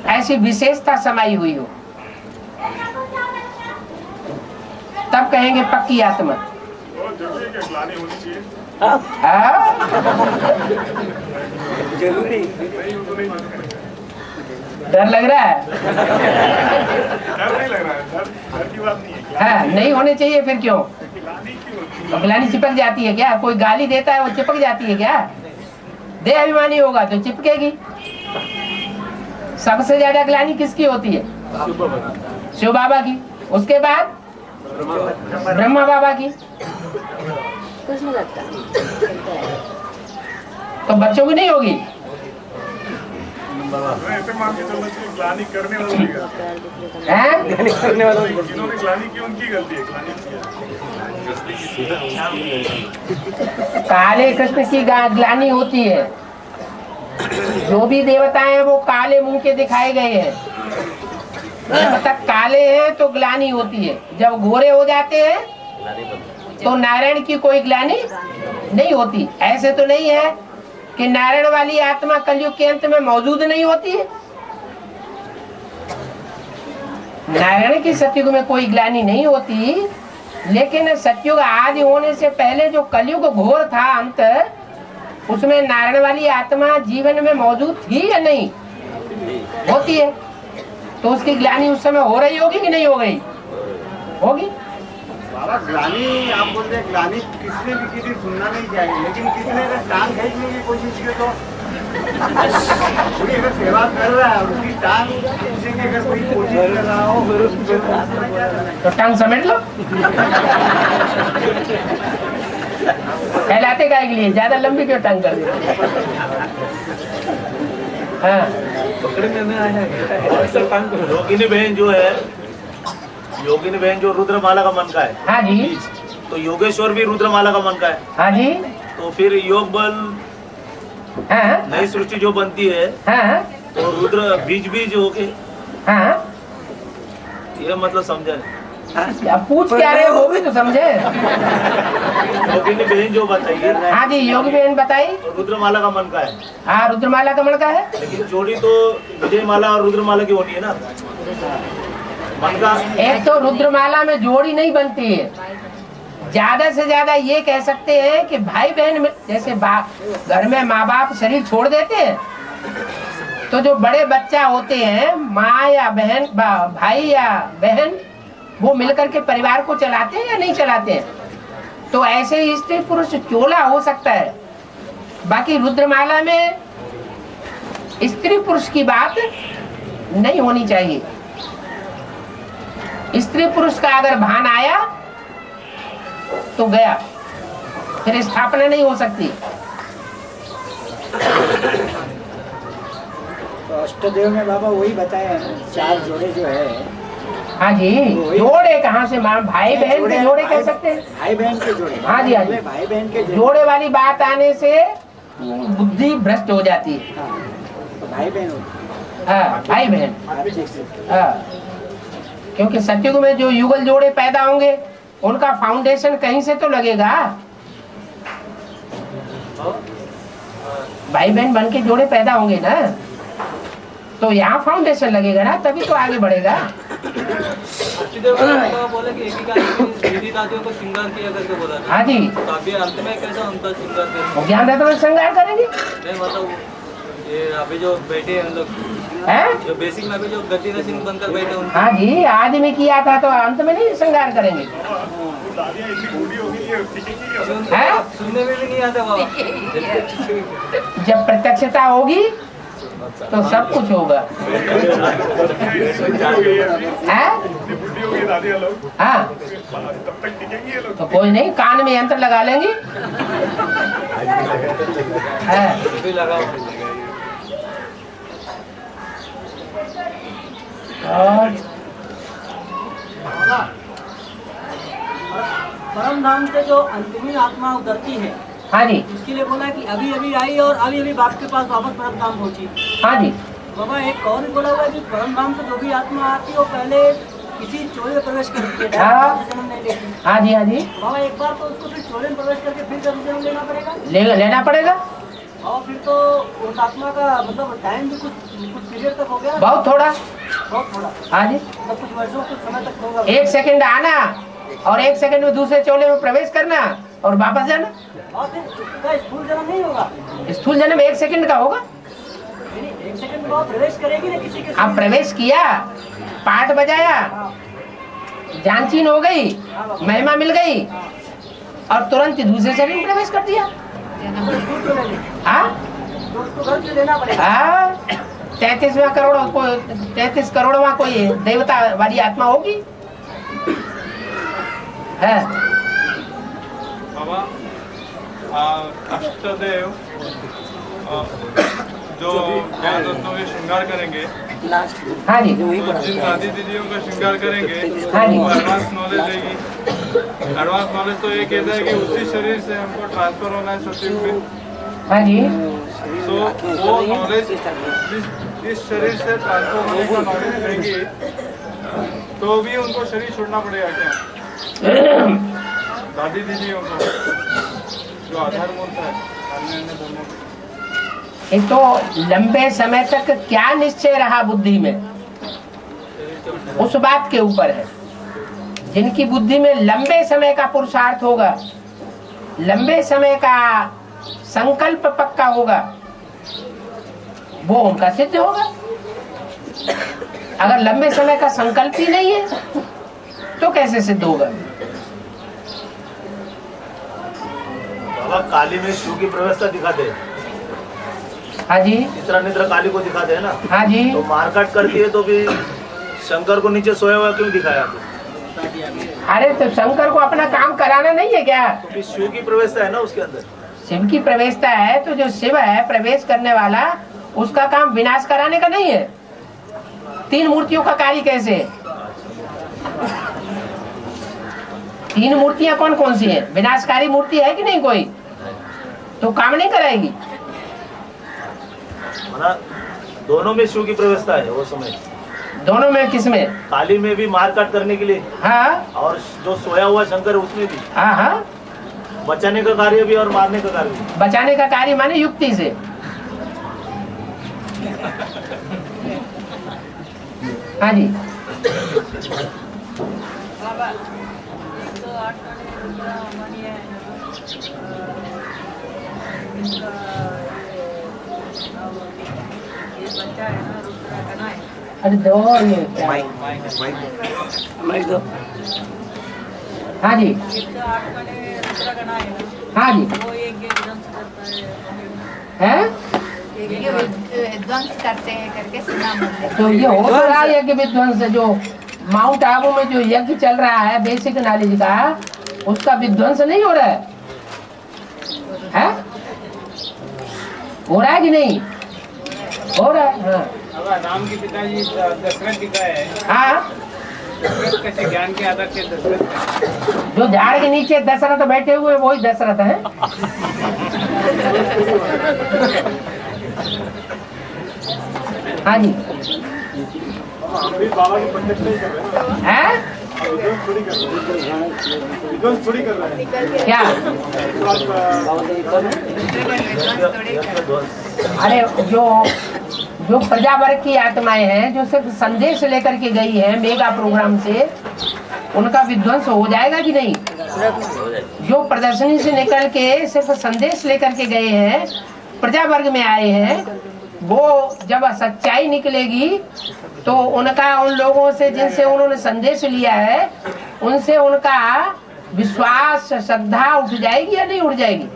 [SPEAKER 1] ऐसी विशेषता समाई हुई हो, तब कहेंगे पक्की आत्मा।
[SPEAKER 12] जरूरी
[SPEAKER 1] डर लग रहा है?
[SPEAKER 10] डर नहीं लग रहा है, डर की बात नहीं है।
[SPEAKER 1] हाँ, नहीं होने चाहिए, फिर क्यों? ग्लानि चिपक जाती है क्या? कोई गाली देता है वो चिपक जाती है क्या? देह अभिमानी होगा तो चिपकेगी। सबसे ज्यादा ग्लानि किसकी होती है? शिव बाबा की, उसके बाद ब्रह्मा बाबा की, तो बच्चों की नहीं होगी।
[SPEAKER 10] ऐसे मान के चलना चाहिए, ग्लानि करने वालों की गलती
[SPEAKER 1] हैं?
[SPEAKER 10] करने वालों की, जिन्होंने ग्लानि की उनकी गलती है।
[SPEAKER 1] काले कृष्ण की ग्लानि होती है। जो भी देवता हैं वो काले मुंह के दिखाए गए हैं। जब तक काले हैं तो ग्लानि होती है, जब गोरे हो जाते हैं तो नारायण की कोई ग्लानि नहीं होती। ऐसे तो नहीं है कि नारायण वाली आत्मा कलयुग के अंत में मौजूद नहीं होती है। नारायण की सतयुग में कोई ग्लानि नहीं होती, लेकिन सतयुग आदि होने से पहले जो कलयुग घोर था अंत, उसमें नारायण वाली आत्मा जीवन में मौजूद थी या नहीं? होती है। तो उसकी ग्लानि उस समय हो रही होगी कि नहीं हो गई? होगी।
[SPEAKER 10] बाबा ग्लानि आप बोल रहे, ग्लानि किसने भी किसी सुनना नहीं चाहिए, लेकिन किसने अगर टांग खींचने की कोशिश की तो कोई अगर सेवा कर रहा है और उसकी टांग खींचने की अगर कोई कोशिश कर रहा हो
[SPEAKER 1] तो टांग समेट लो। कहलाते काय के लिए ज्यादा लंबी क्यों टांग कर दी? हाँ,
[SPEAKER 14] योगिनी बहन जो है, योगिनी बहन जो रुद्रमाला का मन का है।
[SPEAKER 1] हाँ जी।
[SPEAKER 14] तो योगेश्वर भी रुद्रमाला का मन का है।
[SPEAKER 1] हाँ जी।
[SPEAKER 14] तो फिर योग बल नई सृष्टि जो बनती है, तो रुद्र बीज बीज हो के, ये मतलब समझे।
[SPEAKER 1] अब पूछ क्या रहे हो, वो भी तो समझे।
[SPEAKER 14] योगिनी बहन जो बताइए।
[SPEAKER 1] हाँ जी, योगी बहन बताई।
[SPEAKER 14] रुद्रमाला का मन का है।
[SPEAKER 1] हाँ, रुद्रमाला का मन का है।
[SPEAKER 14] लेकिन जोड़ी तो विजय माला और रुद्रमाला की होनी है ना मन का।
[SPEAKER 1] एक तो रुद्रमाला में जोड़ी नहीं बनती है। ज्यादा से ज्यादा ये कह सकते हैं कि भाई बहन में, जैसे घर में माँ बाप शरीर छोड़ देते हैं, तो जो बड़े बच्चा होते हैं, माँ या बहन, भाई या बहन, वो मिलकर के परिवार को चलाते हैं या नहीं चलाते हैं। तो ऐसे ही स्त्री पुरुष चोला हो सकता है। बाकी रुद्रमाला में स्त्री पुरुष की बात नहीं होनी चाहिए। स्त्री पुरुष का अगर भान आया तो गया, फिर स्थापना नहीं हो सकती।
[SPEAKER 12] तो अष्टदेव में बाबा वही बताया है, 4 जोड़े जो है।
[SPEAKER 1] हाँ जी, जोड़े कहाँ से मां, भाई बहन के जोड़े कह सकते हैं।
[SPEAKER 12] भाई बहन के जोड़े।
[SPEAKER 1] हाँ जी, हाँ जी।
[SPEAKER 12] भाई बहन के
[SPEAKER 1] जोड़े वाली बात आने से बुद्धि भ्रष्ट हो जाती है।
[SPEAKER 12] तो भाई बहन
[SPEAKER 1] हाँ, भाई बहन। हाँ, क्योंकि सतयुग में जो युगल जोड़े पैदा होंगे, उनका फाउंडेशन कहीं से तो लगेगा। भाई बहन बन के जोड़े पैदा होंगे ना, तो यहाँ फाउंडेशन लगेगा ना, तभी तो आगे बढ़ेगा।
[SPEAKER 3] बोले कि दीदी दादियों को श्रृंगार किया करके बोला था।
[SPEAKER 1] हाँ जी।
[SPEAKER 3] तो अभी अंत में कैसा उनका श्रृंगार करेंगे?
[SPEAKER 1] ज्ञान रहता है श्रृंगार करेंगे।
[SPEAKER 3] नहीं मतलब ये अभी जो बैठे हैं लोग, जो बेसिक में अभी जो गति नशीन बनकर बैठे हैं।
[SPEAKER 1] हाँ जी, आदि में किया था तो अंत में नहीं श्रृंगार करेंगे।
[SPEAKER 3] सुनने में भी नहीं आता बाबा।
[SPEAKER 1] जब प्रत्यक्षता होगी तो सब कुछ होगा। हाँ, तो कोई नहीं, कान में यंत्र लगा लेंगे। और
[SPEAKER 15] परम धाम से जो अंतिमी आत्मा उतरती है,
[SPEAKER 1] हाँ जी,
[SPEAKER 15] उसके लिए बोला कि अभी अभी आई और अभी अभी बाप के पास वापस परम धाम पहुंची।
[SPEAKER 1] हाँ जी।
[SPEAKER 15] बाबा एक और भी बोला हुआ है कि परम धाम से जो भी आत्मा आती है वो पहले किसी चोले में प्रवेश करती है, जन्म नहीं लेती।
[SPEAKER 1] हाँ जी, हाँ जी।
[SPEAKER 15] बाबा एक बार तो उसको फिर चोले में प्रवेश करके फिर जन्म लेना पड़ेगा।
[SPEAKER 1] लेना पड़ेगा।
[SPEAKER 15] और फिर तो उस आत्मा का मतलब टाइम भी कुछ पीरियड तक हो गया।
[SPEAKER 1] बहुत थोड़ा। हाँ जी,
[SPEAKER 15] मतलब कुछ वर्षों कुछ समय तक होगा।
[SPEAKER 1] 1 सेकंड आना और 1 सेकंड में दूसरे चोले में प्रवेश करना और वापस जाना।
[SPEAKER 15] और फिर उसका स्थूल जन्म नहीं होगा।
[SPEAKER 1] स्थूल जन्म 1 सेकंड का होगा।
[SPEAKER 15] 1 सेकंड में आप प्रवेश करेगी ना किसी के।
[SPEAKER 1] आप प्रवेश किया, पाठ बजाया, जानचीन हो गई, महिमा मिल गई और तुरंत दूसरे शरीर में प्रवेश कर दिया। हाँ, 33 करोड़वा कोई देवता वाली आत्मा होगी। है
[SPEAKER 10] बाबा अष्टदेव जो ज्ञान रत्नों में श्रृंगार करेंगे,
[SPEAKER 1] हाँ जी,
[SPEAKER 10] जिन दादी दीदियों का श्रृंगार करेंगे,
[SPEAKER 1] हाँ जी,
[SPEAKER 10] वो एडवांस नॉलेज देगी। एडवांस नॉलेज तो ये कहता है कि उसी शरीर से हमको ट्रांसफर होना है सतयुग में।
[SPEAKER 1] हाँ जी।
[SPEAKER 10] तो वो नॉलेज इस शरीर से ट्रांसफर होने का नॉलेज देगी, तो भी उनको शरीर छोड़ना पड़ेगा क्या दादी दीदियों को, जो आधार मूर्त है अन्य अन्य धर्मों में?
[SPEAKER 1] एक तो लंबे समय तक क्या निश्चय रहा बुद्धि में, उस बात के ऊपर है। जिनकी बुद्धि में लंबे समय का पुरुषार्थ होगा, लंबे समय का संकल्प पक्का होगा, वो उनका सिद्ध होगा। अगर लंबे समय का संकल्प ही नहीं है तो कैसे सिद्ध होगा?
[SPEAKER 14] बाबा काली में शिव की प्रवस्था दिखाते हैं।
[SPEAKER 1] हाँ जी।
[SPEAKER 14] चित्रा निद्रा काली को दिखाते हैं ना।
[SPEAKER 1] हाँ जी।
[SPEAKER 14] तो मारकाट करती है तो भी शंकर को नीचे सोया हुआ क्यों दिखाया आपको?
[SPEAKER 1] अरे तो शंकर को अपना काम कराना नहीं है क्या?
[SPEAKER 14] तो शिव की प्रवेशता है ना उसके अंदर।
[SPEAKER 1] शिव की प्रवेशता है तो जो शिव है प्रवेश करने वाला, उसका काम विनाश कराने का नहीं है। 3 मूर्तियों का कार्य कैसे है? 3 मूर्तियां कौन कौन सी है? विनाशकारी मूर्ति है कि नहीं कोई? तो काम नहीं कराएगी।
[SPEAKER 14] दोनों में शिव की व्यवस्था है वो समय।
[SPEAKER 1] दोनों में? किसमें?
[SPEAKER 14] काली में भी मारकाट करने के लिए,
[SPEAKER 1] हाँ, और
[SPEAKER 14] जो सोया हुआ शंकर है उसमें भी,
[SPEAKER 1] हाँ हाँ,
[SPEAKER 14] बचाने का कार्य भी और मारने का कार्य भी।
[SPEAKER 1] बचाने का कार्य माने युक्ति से। हाँ जी। अरे दो ये माइक दो। हाँ जी, हाँ जी, है
[SPEAKER 9] विध्वंस करते हैं करके सुना मुझे।
[SPEAKER 1] तो ये हो रहा है यज्ञ विध्वंस, जो माउंट आबू में जो यज्ञ चल रहा है बेसिक नॉलेज का, उसका विध्वंस नहीं हो रहा है? है? हो रहा है कि नहीं हो रहा है? हाँ।
[SPEAKER 5] राम के पिताजी दशरथ जी का है।
[SPEAKER 1] हाँ,
[SPEAKER 5] दशरथ कैसे ज्ञान के आधार से दशरथ,
[SPEAKER 1] जो झाड़ के नीचे दशरथ बैठे हुए वही दशरथ है। हाँ जी,
[SPEAKER 10] बाबा की प्रत्यक्ष नहीं कर रहे हैं, विध्वंस थोड़ी कर रहे हैं
[SPEAKER 1] क्या? अरे जो प्रजा वर्ग की आत्माएं हैं, जो सिर्फ संदेश लेकर के गई है मेगा प्रोग्राम से, उनका विध्वंस हो जाएगा कि नहीं? जो प्रदर्शनी से निकल के सिर्फ संदेश लेकर के गए हैं, प्रजा वर्ग में आए हैं, वो जब सच्चाई निकलेगी तो उनका, उन लोगों से जिनसे उन्होंने संदेश लिया है, उनसे उनका विश्वास, श्रद्धा उठ जाएगी या नहीं उठ जाएगी?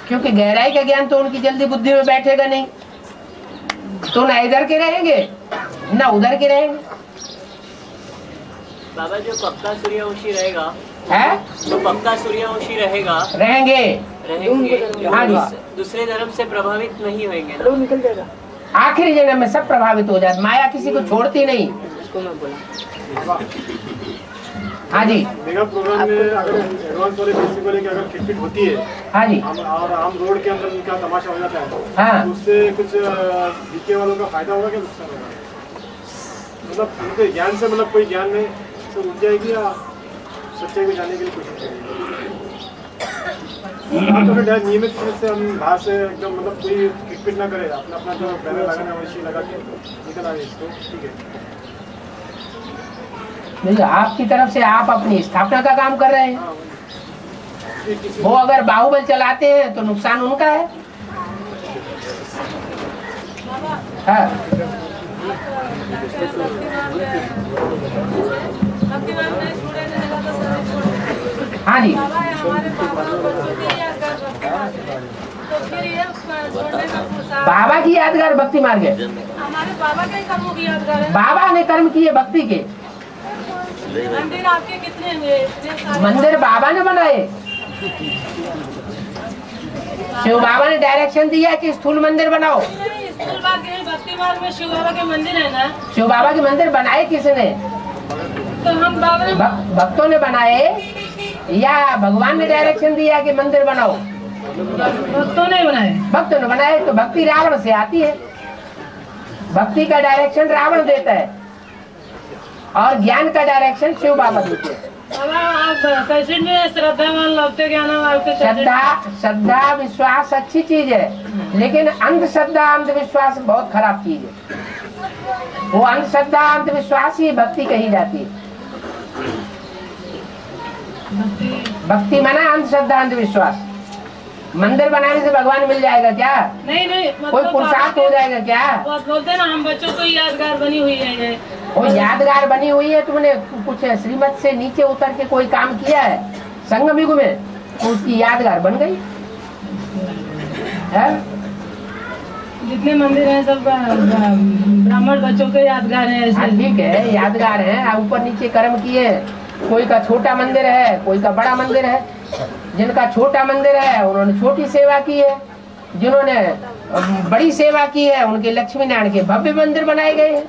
[SPEAKER 1] क्योंकि गहराई का ज्ञान तो उनकी जल्दी बुद्धि में बैठेगा नहीं, तो ना इधर के रहेंगे ना उधर के रहेंगे।
[SPEAKER 6] बाबा जो पक्का सूर्यवंशी रहेगा
[SPEAKER 1] है,
[SPEAKER 6] जो पक्का सूर्यवंशी
[SPEAKER 1] रहेंगे। हाँ जी,
[SPEAKER 6] दूसरे धर्म से प्रभावित नहीं होंगे ना? निकल जाएगा।
[SPEAKER 1] आखिरी जन्म में सब प्रभावित हो जाते, माया किसी को छोड़ती नहीं। हाँ जी,
[SPEAKER 10] मेगा प्रोग्राम में अगर एडवांस वाले बेसिक वाले की अगर खिटपिट होती है,
[SPEAKER 1] हाँ जी,
[SPEAKER 10] और आम रोड के अंदर उनका तमाशा हो जाता है,
[SPEAKER 1] हाँ,
[SPEAKER 10] तो उससे कुछ बीके वालों का फायदा होगा क्या नुकसान होगा? मतलब उनके ज्ञान से, मतलब कोई ज्ञान में से उठ जाएगी या सच्चाई को जानने के लिए कोशिश करेगी? नियमित रूप से हम बाहर से एकदम, मतलब कोई खिटपिट ना करे, अपना अपना जो बैनर लगाना वैसे लगा के निकल आए इसको, ठीक है।
[SPEAKER 1] नहीं, आपकी तरफ से आप अपनी स्थापना का काम कर रहे हैं। वो अगर बाहुबल चलाते हैं तो नुकसान उनका है। हाँ, हाँ जी, बाबा की यादगार भक्ति मार्ग है।
[SPEAKER 7] हमारे बाबा के कर्मों की यादगार है।
[SPEAKER 1] बाबा ने कर्म किए भक्ति के।
[SPEAKER 7] मंदिर आपके कितने हुए?
[SPEAKER 1] मंदिर बाबा ने बनाए। शिव बाबा ने डायरेक्शन दिया कि स्थूल मंदिर बनाओ।
[SPEAKER 7] स्थूल बाग के भक्ति मार्ग में शिव बाबा के मंदिर है ना?
[SPEAKER 1] शिव बाबा के मंदिर बनाए किसने?
[SPEAKER 7] तो हम बाबा ने
[SPEAKER 1] भक्तों ने बनाए या भगवान ने डायरेक्शन दिया कि मंदिर बनाओ?
[SPEAKER 7] भक्तों ने बनाए।
[SPEAKER 1] भक्तों ने बनाए। तो भक्ति रावण से आती है। भक्ति का डायरेक्शन रावण देता है और ज्ञान का डायरेक्शन शिव बाबा देते हैं।
[SPEAKER 7] कैसे में श्रद्धावान लगते ज्ञान,
[SPEAKER 1] श्रद्धा विश्वास अच्छी चीज है, लेकिन अंधश्रद्धा अंधविश्वास बहुत खराब चीज है। वो अंधश्रद्धा अंधविश्वास ही भक्ति कही जाती है। भक्ति माना अंधश्रद्धा अंधविश्वास। मंदिर बनाने से भगवान मिल जाएगा क्या?
[SPEAKER 7] नहीं नहीं,
[SPEAKER 1] कोई पुरुषार्थ हो जाएगा क्या?
[SPEAKER 7] बोलते ना हम बच्चों को यादगार बनी हुई है।
[SPEAKER 1] वो यादगार बनी हुई है। तुमने कुछ श्रीमत से नीचे उतर के कोई काम किया है संगम युग में, तो उसकी यादगार बन गई है।
[SPEAKER 7] जितने मंदिर हैं सब ब्राह्मण बच्चों के यादगार हैं।
[SPEAKER 1] ठीक है, यादगार है। ऊपर नीचे कर्म किए। कोई का छोटा मंदिर है, कोई का बड़ा मंदिर है। जिनका छोटा मंदिर है उन्होंने छोटी सेवा की है, जिन्होंने बड़ी सेवा की है उनके लक्ष्मी नारायण के भव्य मंदिर बनाए गए हैं।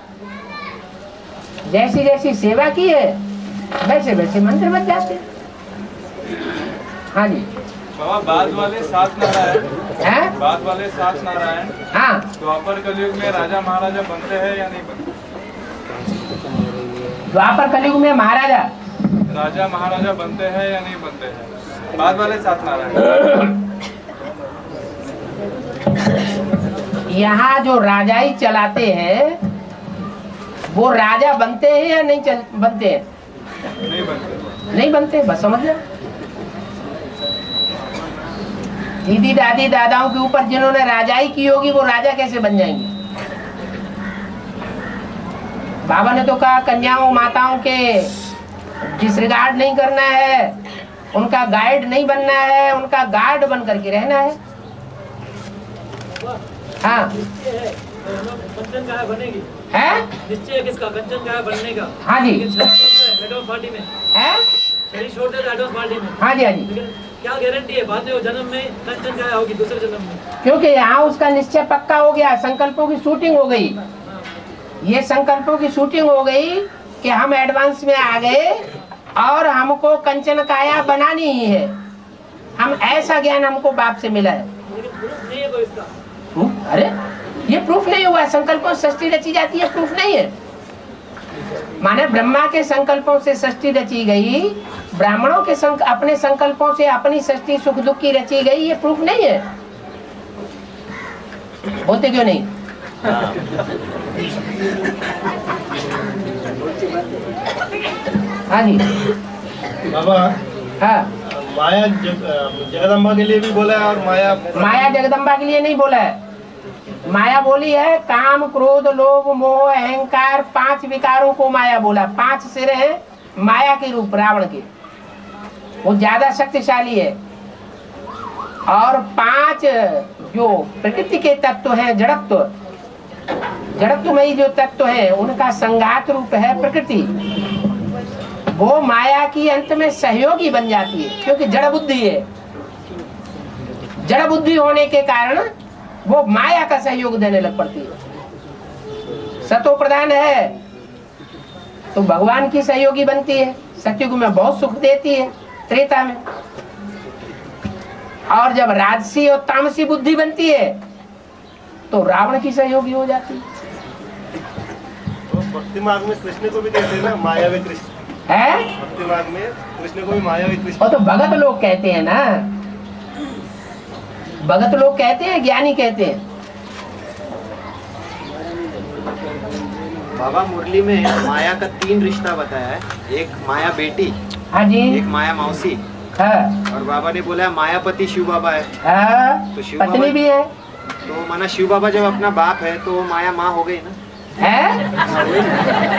[SPEAKER 1] जैसी जैसी सेवा की है वैसे वैसे मंदिर बन जाते हैं। हाँ जी
[SPEAKER 16] बाबा, बाद वाले 7 नारायण हैं? बाद वाले 7 नारायण
[SPEAKER 1] हाँ
[SPEAKER 16] द्वापर कलयुग में राजा महाराजा बनते हैं या नहीं बनते?
[SPEAKER 1] द्वापर कलयुग में महाराजा
[SPEAKER 16] राजा महाराजा बनते हैं या नहीं बनते हैं? बाद वाले 7 नारायण
[SPEAKER 1] यहाँ जो राजाई चलाते हैं वो राजा बनते हैं या नहीं बनते हैं?
[SPEAKER 16] नहीं बनते।
[SPEAKER 1] नहीं बनते, बस समझ लो। दीदी दादी दादाओं के ऊपर जिन्होंने राजाई की होगी वो राजा कैसे बन जाएंगे? बाबा ने तो कहा कन्याओं माताओं के डिसरिगार्ड नहीं करना है, उनका गाइड नहीं बनना है, उनका गार्ड बन करके रहना है। हाँ
[SPEAKER 3] कंचन का बनेगी
[SPEAKER 1] है
[SPEAKER 3] निश्चय किसका कंचन का बनने का?
[SPEAKER 1] हाँ जी
[SPEAKER 3] एडवांस पार्टी में
[SPEAKER 1] है
[SPEAKER 3] शरीर छोड़ते थे एडवांस पार्टी में।
[SPEAKER 1] हाँ जी हाँ जी।
[SPEAKER 3] लेकिन क्या गारंटी है बाद में वो जन्म में कंचन का होगी दूसरे जन्म में?
[SPEAKER 1] क्योंकि यहाँ उसका निश्चय पक्का हो गया, संकल्पों की शूटिंग हो गई। ये संकल्पों की शूटिंग हो गई कि हम एडवांस में आ गए और हमको कंचन काया बनानी ही है। हम ऐसा ज्ञान हमको बाप से मिला है।
[SPEAKER 3] लेकिन प्रूफ नहीं है कोई इसका।
[SPEAKER 1] अरे ये प्रूफ नहीं हुआ, संकल्पों से सृष्टि रची जाती है, प्रूफ नहीं है। माने ब्रह्मा के संकल्पों से सृष्टि रची गई, ब्राह्मणों के अपने संकल्पों से अपनी सृष्टि सुख दुख की रची गई, ये प्रूफ नहीं है। बोलते क्यों नहीं? हाँ जी
[SPEAKER 14] बाबा।
[SPEAKER 1] हाँ
[SPEAKER 14] माया जगदम्बा के लिए भी बोला है और
[SPEAKER 1] माया जगदम्बा के लिए नहीं बोला है। माया बोली है काम क्रोध लोभ मोह अहंकार 5 विकारों को माया बोला। 5 सिर है माया के रूप रावण के, वो ज्यादा शक्तिशाली है। और 5 जो प्रकृति के तत्व हैं, जड़त्वमयी जो तत्व है उनका संघात रूप है प्रकृति। वो माया की अंत में सहयोगी बन जाती है क्योंकि जड़ बुद्धि है। जड़ बुद्धि होने के कारण वो माया का सहयोग देने लग पड़ती है। सतो प्रधान है तो भगवान की सहयोगी बनती है, सतयुग में बहुत सुख देती है, त्रेता में। और जब राजसी और तामसी बुद्धि बनती है तो रावण की सहयोगी हो जाती है।
[SPEAKER 14] तो भक्ति मार्ग में कृष्ण को भी कहते हैं ना मायावी कृष्ण
[SPEAKER 1] है।
[SPEAKER 14] भक्ति मार्ग में कृष्ण को भी मायावी कृष्ण।
[SPEAKER 1] और तो भगत लोग कहते हैं ना, भगत लोग कहते हैं, ज्ञानी कहते हैं।
[SPEAKER 6] बाबा मुरली में माया का 3 रिश्ता बताया है, एक माया बेटी,
[SPEAKER 1] हाँ जी,
[SPEAKER 6] एक माया मौसी,
[SPEAKER 1] हाँ,
[SPEAKER 6] और बाबा ने बोला मायापति शिव बाबा है।
[SPEAKER 1] हाँ,
[SPEAKER 6] तो शिव
[SPEAKER 1] पत्नी
[SPEAKER 6] बाबा
[SPEAKER 1] भी है।
[SPEAKER 6] तो माना शिव बाबा जब अपना बाप है तो माया माँ हो गई ना?
[SPEAKER 1] है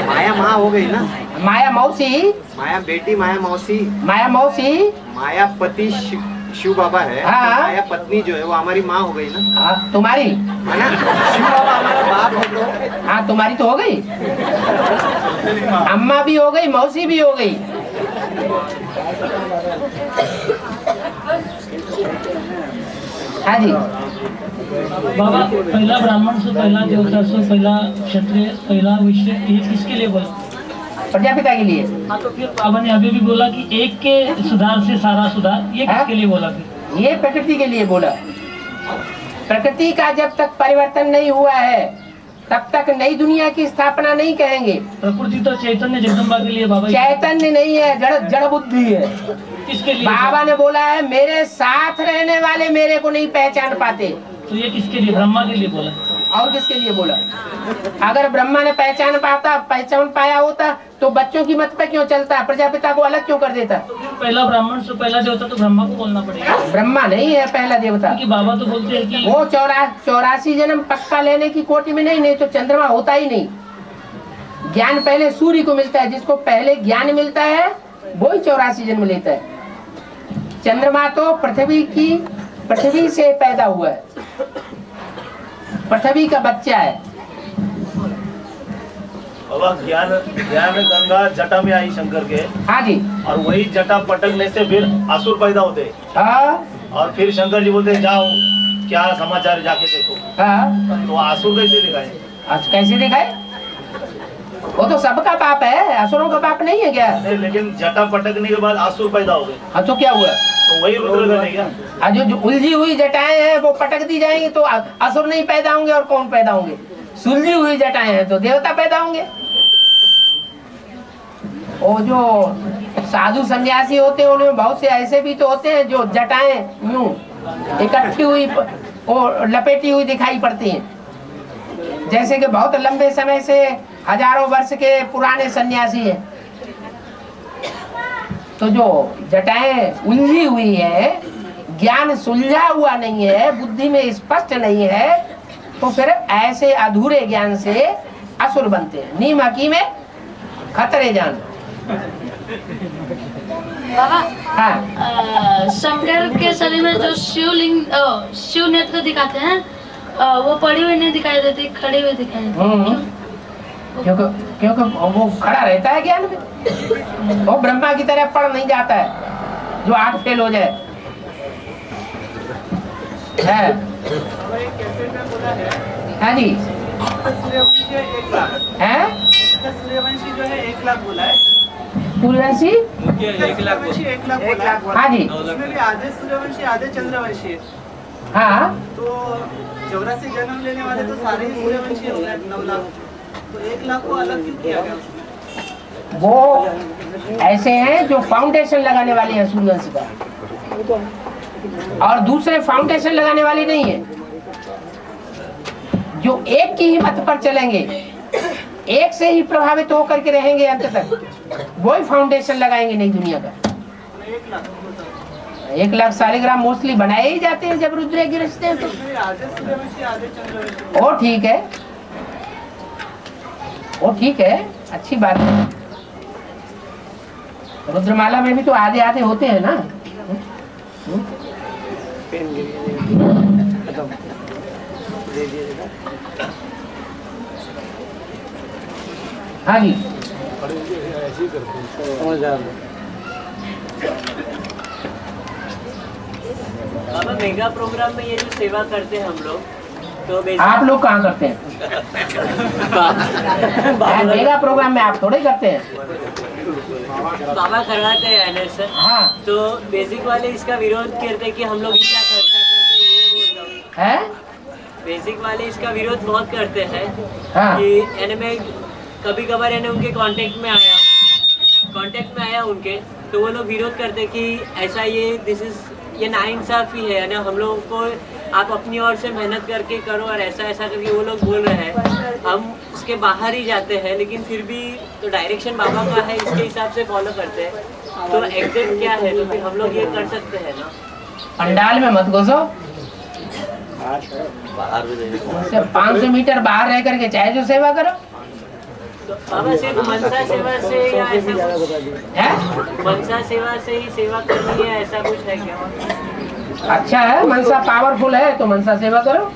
[SPEAKER 6] माया माँ हो गई ना?
[SPEAKER 1] माया मौसी,
[SPEAKER 6] माया बेटी, माया मौसी,
[SPEAKER 1] मायापति
[SPEAKER 6] शिव बाबा है।
[SPEAKER 1] हाँ।
[SPEAKER 6] तो माया पत्नी जो है वो हमारी माँ हो गई ना?
[SPEAKER 1] हाँ, तुम्हारी
[SPEAKER 6] है ना? शिव बाबा हमारा बाप है तो
[SPEAKER 1] हाँ तुम्हारी तो हो गई, अम्मा भी हो गई, मौसी भी हो गई। हाँ जी
[SPEAKER 15] बाबा, पहला ब्राह्मण से, पहला देवता से, पहला क्षत्रिय, पहला वैश्य, ये किसके लिए बोला?
[SPEAKER 1] प्रजापिता के लिए।
[SPEAKER 15] हाँ, तो फिर बाबा ने अभी भी बोला कि एक के सुधार से सारा सुधार, ये किसके लिए बोला फिर?
[SPEAKER 1] ये प्रकृति के लिए बोला। प्रकृति का जब तक परिवर्तन नहीं हुआ है तब तक नई दुनिया की स्थापना नहीं कहेंगे।
[SPEAKER 15] प्रकृति तो चैतन्य जगदम्बा के लिए बाबा।
[SPEAKER 1] चैतन्य नहीं है, जड़ बुद्धि है।
[SPEAKER 15] किसके लिए?
[SPEAKER 1] बाबा ने बोला है मेरे साथ रहने वाले मेरे को नहीं पहचान पाते।
[SPEAKER 15] तो ये किसके लिए? ब्रह्मा के लिए बोला।
[SPEAKER 1] और किसके लिए बोला? अगर ब्रह्मा ने पहचान पाया होता तो बच्चों की मत पे क्यों चलता, प्रजापिता को अलग क्यों कर देता?
[SPEAKER 15] तो फिर पहला ब्राह्मण से पहला देवता तो ब्रह्मा को बोलना पड़ेगा।
[SPEAKER 1] ब्रह्मा नहीं है पहला देवता,
[SPEAKER 15] क्योंकि बाबा तो बोलते हैं कि
[SPEAKER 1] वो 84 जन्म पक्का लेने की कोटि में नहीं तो चंद्रमा होता ही नहीं। ज्ञान पहले सूर्य को मिलता है, जिसको पहले ज्ञान मिलता है वो ही 84 जन्म लेता है। चंद्रमा तो पृथ्वी से पैदा हुआ है, पृथ्वी का बच्चा है।
[SPEAKER 14] बाबा ज्ञान गंगा जटा में आई शंकर के।
[SPEAKER 1] हाँ जी।
[SPEAKER 14] और वही जटा पटकने से फिर असुर पैदा होते।
[SPEAKER 1] हाँ।
[SPEAKER 14] और फिर शंकर जी बोलते जाओ क्या समाचार जाके देखो।
[SPEAKER 1] हाँ
[SPEAKER 14] तो आसुर कैसे दिखाए?
[SPEAKER 1] कैसे दिखाए? वो तो सबका बाप है, असुरों का बाप नहीं है क्या?
[SPEAKER 14] नहीं, लेकिन जटा पटकने के बाद आसुर पैदा हो गए।
[SPEAKER 1] हाँ तो क्या हुआ?
[SPEAKER 14] तो वही रुद्रगण है क्या?
[SPEAKER 1] जो उलझी हुई जटाएं हैं वो पटक दी जाएंगी तो असुर नहीं पैदा होंगे, और कौन पैदा होंगे? सुलझी हुई जटाएं हैं तो देवता पैदा होंगे। वो जो साधु सन्यासी होते हैं उनमें बहुत से ऐसे भी तो होते हैं जो जटाएं यूं इकट्ठी हुई और लपेटी हुई दिखाई पड़ती हैं, जैसे कि बहुत लंबे समय से हजारों वर्ष के पुराने सन्यासी हैं। तो जो जटाएं उलझी हुई है, ज्ञान सुलझा हुआ नहीं है, बुद्धि में स्पष्ट नहीं है, तो फिर ऐसे अधूरे ज्ञान से असुर बनते हैं। नीम हकी में खतरे जान।
[SPEAKER 17] बाबा
[SPEAKER 1] हाँ
[SPEAKER 17] शंकर के शरीर में जो शिवलिंग शिव नेत्र दिखाते हैं वो पड़ी हुई नहीं दिखाई देती, खड़ी हुई दिखाई देती।
[SPEAKER 1] क्योंकि वो खड़ा रहता है ज्ञान में, वो ब्रह्मा की तरह पढ़ नहीं जाता है जो आंख फेल हो जाए। है हाँ जी है
[SPEAKER 5] सूर्यवंशी जो है 1 लाख बोला है।
[SPEAKER 1] सूर्यवंशी
[SPEAKER 5] 1 लाख बोला है।
[SPEAKER 1] हाँ जी,
[SPEAKER 5] उसमें भी आधे सूर्यवंशी आधे चंद्रवंशी है।
[SPEAKER 1] हाँ
[SPEAKER 5] तो 84 जन्म लेने वाले तो सारे ही सूर्यवंशी हो गए 9 लाख। तो 1 लाख को अलग क्यों किया गया?
[SPEAKER 1] वो ऐसे हैं जो फाउंडेशन लगाने वाले हैं सूर्यवंशी का, और दूसरे फाउंडेशन लगाने वाले नहीं है, जो एक की ही मत पर चलेंगे, एक से ही प्रभावित होकर के रहेंगे अंत तक, वही फाउंडेशन लगाएंगे नई दुनिया का। 1 लाख शालिग्राम मोस्टली बनाए ही जाते हैं जब रुद्र गिरजते हैं तो। ओ ठीक है, ओ ठीक है, अच्छी बात है। रुद्रमाला में भी तो आधे आधे होते हैं ना। हाँ जी
[SPEAKER 6] बाबा मेगा प्रोग्राम में ये जो सेवा करते हैं हम लोग, तो
[SPEAKER 1] आप लोग कहाँ करते हैं? मेगा प्रोग्राम में आप थोड़े करते हैं।
[SPEAKER 6] बाबा करवाते हैं ना सर।
[SPEAKER 1] हाँ
[SPEAKER 6] तो बेसिक वाले इसका विरोध करते हैं कि हम लोग इतना खर्चा करते हैं, ये वो सब
[SPEAKER 1] है।
[SPEAKER 6] बेसिक वाले इसका विरोध बहुत करते हैं।
[SPEAKER 1] हाँ।
[SPEAKER 6] कि यानी मैं कभी कभार यानी उनके कांटेक्ट में आया उनके, तो वो लोग विरोध करते कि ऐसा ये नाइंसाफी है ना, हम लोगों को आप अपनी ओर से मेहनत करके करो और ऐसा करके वो लोग बोल रहे हैं। हम उसके बाहर ही जाते हैं, लेकिन फिर भी तो डायरेक्शन बाबा का है, इसके हिसाब से फॉलो करते हैं। तो एग्जैक्ट क्या है, तो फिर हम लोग ये कर सकते हैं ना।
[SPEAKER 1] पंडाल में मत घुसो,
[SPEAKER 6] बाहर भी
[SPEAKER 1] 500 मीटर बाहर रह करके चाहे जो सेवा करो।
[SPEAKER 6] तो बाबा सिर्फ मनसा सेवा से या ऐसा कुछ
[SPEAKER 1] है?
[SPEAKER 6] मनसा सेवा से ही सेवा करनी है, ऐसा कुछ है क्या?
[SPEAKER 1] अच्छा है, मनसा पावरफुल है तो मनसा सेवा करो।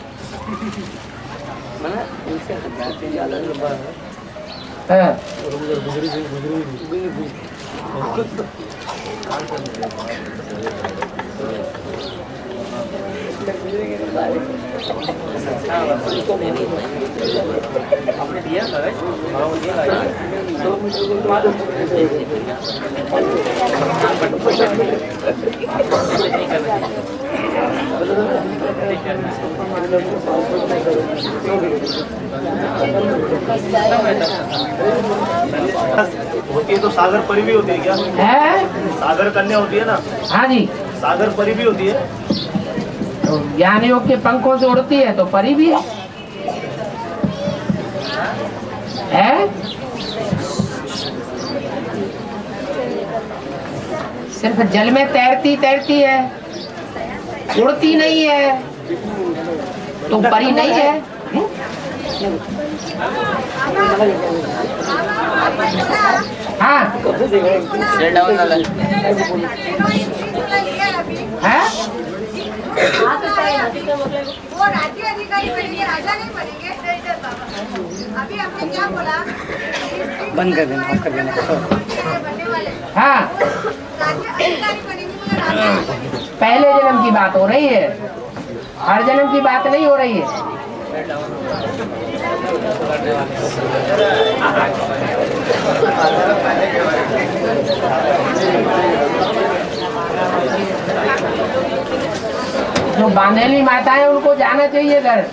[SPEAKER 1] है।
[SPEAKER 6] आपने दिया था
[SPEAKER 14] होती है तो सागर परी भी होती है क्या?
[SPEAKER 1] है?
[SPEAKER 14] सागर कन्या होती है ना?
[SPEAKER 1] हाँ जी,
[SPEAKER 14] सागर परी भी होती है।
[SPEAKER 1] तो ज्ञान योग के पंखों से उड़ती है तो परी भी है? सिर्फ जल में तैरती है, उड़ती नहीं है, तो परी नहीं है। हाँ
[SPEAKER 9] वो राज्य अधिकारी बनेंगे, राजा नहीं बनेंगे। अभी हमने क्या बोला?
[SPEAKER 12] बंद कर देना, ऑफ कर देना।
[SPEAKER 9] बनने वाले
[SPEAKER 1] हाँ,
[SPEAKER 9] राज्य अधिकारी बनेंगे, राजा नहीं बनेंगे।
[SPEAKER 1] पहले जन्म की बात हो रही है। हर जन्म की बात नहीं हो रही है। जो बांधेली माता है उनको जाना चाहिए घर।